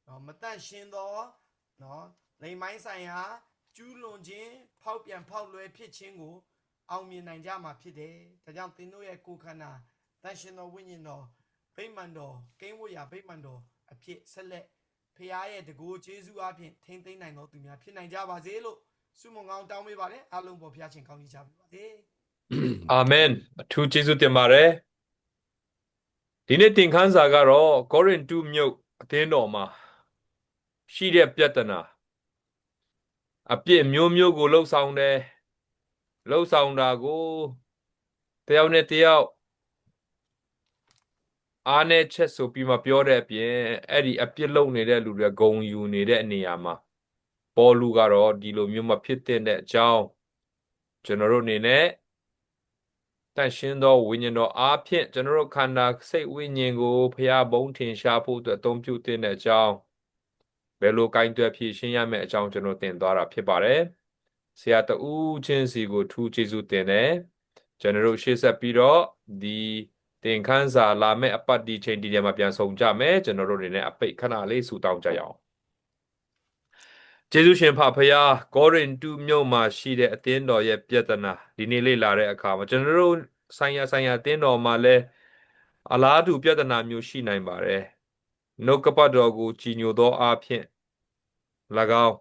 เนาะမတန့်ရှင်းသောเนาะလိမ်မိုင်းဆိုင်ရာကျူးလွန်ခြင်းဖောက်ပြန်ဖောက်လွဲဖြစ်ခြင်းကိုအောင်မြင်နိုင်ကြမှာဖြစ်တယ်ဒါကြောင့်သင်တို့ရဲ့ကိုယ်ခန္ဓာတန့်ရှင်းသောဝိညာဉ်တော်ဗိမာန်တော်ကိန်းဝတ်ရာဗိမာန်တော်အဖြစ်ဆက်လက်ဖခင်ရဲ့တကူကျေးဇူးအပြင်ထိမ့်သိမ့်နိုင်သောသူများဖြစ်နိုင်ကြပါစေလို့ဆုမွန်ကောင်းတောင်းပေးပါတယ်အားလုံးပေါ်ဖခင်ရှင်ကောင်းကြီးချပေးပါစေ အာမင်အထူးကျေးဇူးတင်ပါတယ်ဒီနေ့သင်ခန်းစာကတော့ကောရိန္သုမြို့အသင်းတော်မှာရှိတဲ့ပြဿနာအပြစ်မျိုးမျိုးကိုလှုပ်ဆောင်တယ်လှုပ်ဆောင်တာကိုတယောက်နဲ့တယောက်အားနဲ့ချက်ဆိုပြီးမှပြောတဲ့အပြင်အဲ့ဒီအပြစ်လုပ်နေတဲ့လူတွေဂုံယူနေတဲ့အနေအမှာပေါ်လူကတော့ဒီလိုမျိုးမဖြစ်တဲ့အကြောင်းကျွန်တော်တို့အနေနဲ့တန်ရှင်းသောဝိညာဉ်တော်အားဖြင့်ကျွန်တော်တို့ခန္ဓာစိတ်ဝိညာဉ်ကိုဖျားဘုံထင်ရှားဖို့အတွက်အသုံးပြုတဲ့အကြောင်းဘယ်လိုကိုင်းတွယ်ဖြည့်ရှင်းရမယ့်အကြောင်းကျွန်တော်သင်သွားတာဖြစ်ပါတယ်ဆရာတဦးချင်းစီကိုထူးကျေးဇူးတင်တယ်ကျွန်တော်တို့ရှေ့ဆက်ပြီးတော့ဒီသင်ခန်းစာလာမယ့်အပတ်ဒီချိန်ဒီထဲမှာပြန်ဆောင်ကြမယ်ကျွန်တော်တို့တွေနဲ့အပိတ်ခဏလေးဆူတောင်းကြရအောင်ကျေးဇူးရှင်ဖခင်ကောရိန္သုမြို့မှာရှိတဲ့အသင်းတော်ရဲ့ပြဿနာဒီနေ့လေ့လာတဲ့အခါမှာကျွန်တော်တို့ဆိုင်ရာအသင်းတော်မှာလည်းအလားတူပြဿနာမျိုးရှိနိုင်ပါတယ်နှုတ်ကပတ်တော်ကိုကြည်ညိုသောအားဖြင့်၎င်း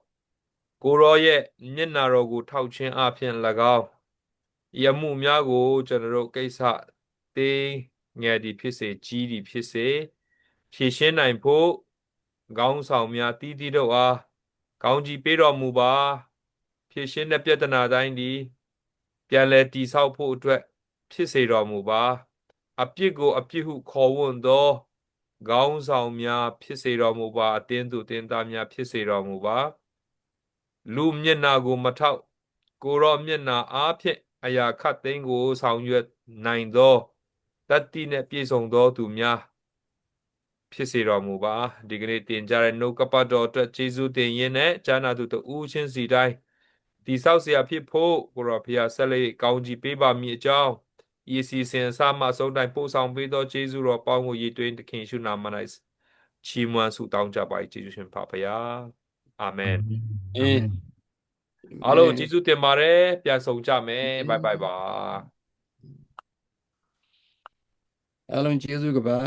ကိုရောရဲ့မျက်နာတော်ကိုထောက်ခြင်းအားဖြင့်၎င်းယမှုများကိုကျွန်တော်တို့ကိစ္စသေးငယ်သည်ဖြစ်စေကြီးသည်ဖြစ်စေဖြည့်ရှင်းနိုင်ဖို့ခေါင်းဆောင်များတည်တည်တို့အားကောင်းကြီးပေးတော်မူပါဖြည့်ရှင်းတဲ့ပြဿနာတိုင်းဒီပြန်လည်တည်ဆောက်ဖို့အတွက်ဖြစ်စေတော်မူပါအပြစ်ကိုအပြစ်ဟုခေါ်ဝွန်းသောခေါင်းဆောင်များဖြစ်စေတော်မူပါအသင်းသူအသင်းသားများဖြစ်စေတော်မူပါလူမျက်နာကိုမထောက်ကိုရောမျက်နာအားဖြင့်အရာခတ်သိမ်းကိုဆောင်ရွက်နိုင်သောတတ္တိနှင့်ပြည့်စုံသောသူများဖြစ်စေတော်မူပါဒီကနေ့တင်ကြတဲ့နှုတ်ကပတ်တော်အတွက်ကျေးဇူးတင်ရင်းနဲ့ဈာနာသူတဦးချင်းစီတိုင်းဒီဆောက်เสียဖြစ်ဖို့ကိုရောဖျားဆက်လက်ကောင်းကြီးပေးပါမည်အကြောင်းဤစီစဉ်အစမှအဆုံးတိုင်းပို့ဆောင်ပေးသောကျေးဇူးတော်ပေါင်းကိုရည်သွင်းသခင်ရှုနာမ၌ချီးမွမ်းဆုတောင်းကြပါ၏ကျေးဇူးရှင်ဖခင်အာမင်အားလုံးကျေးဇူးတင်ပါတယ်ပြန်ဆောင်ကြမယ်ဘိုင်ဘိုင်ပါအားလုံးကျေးဇူးကပါ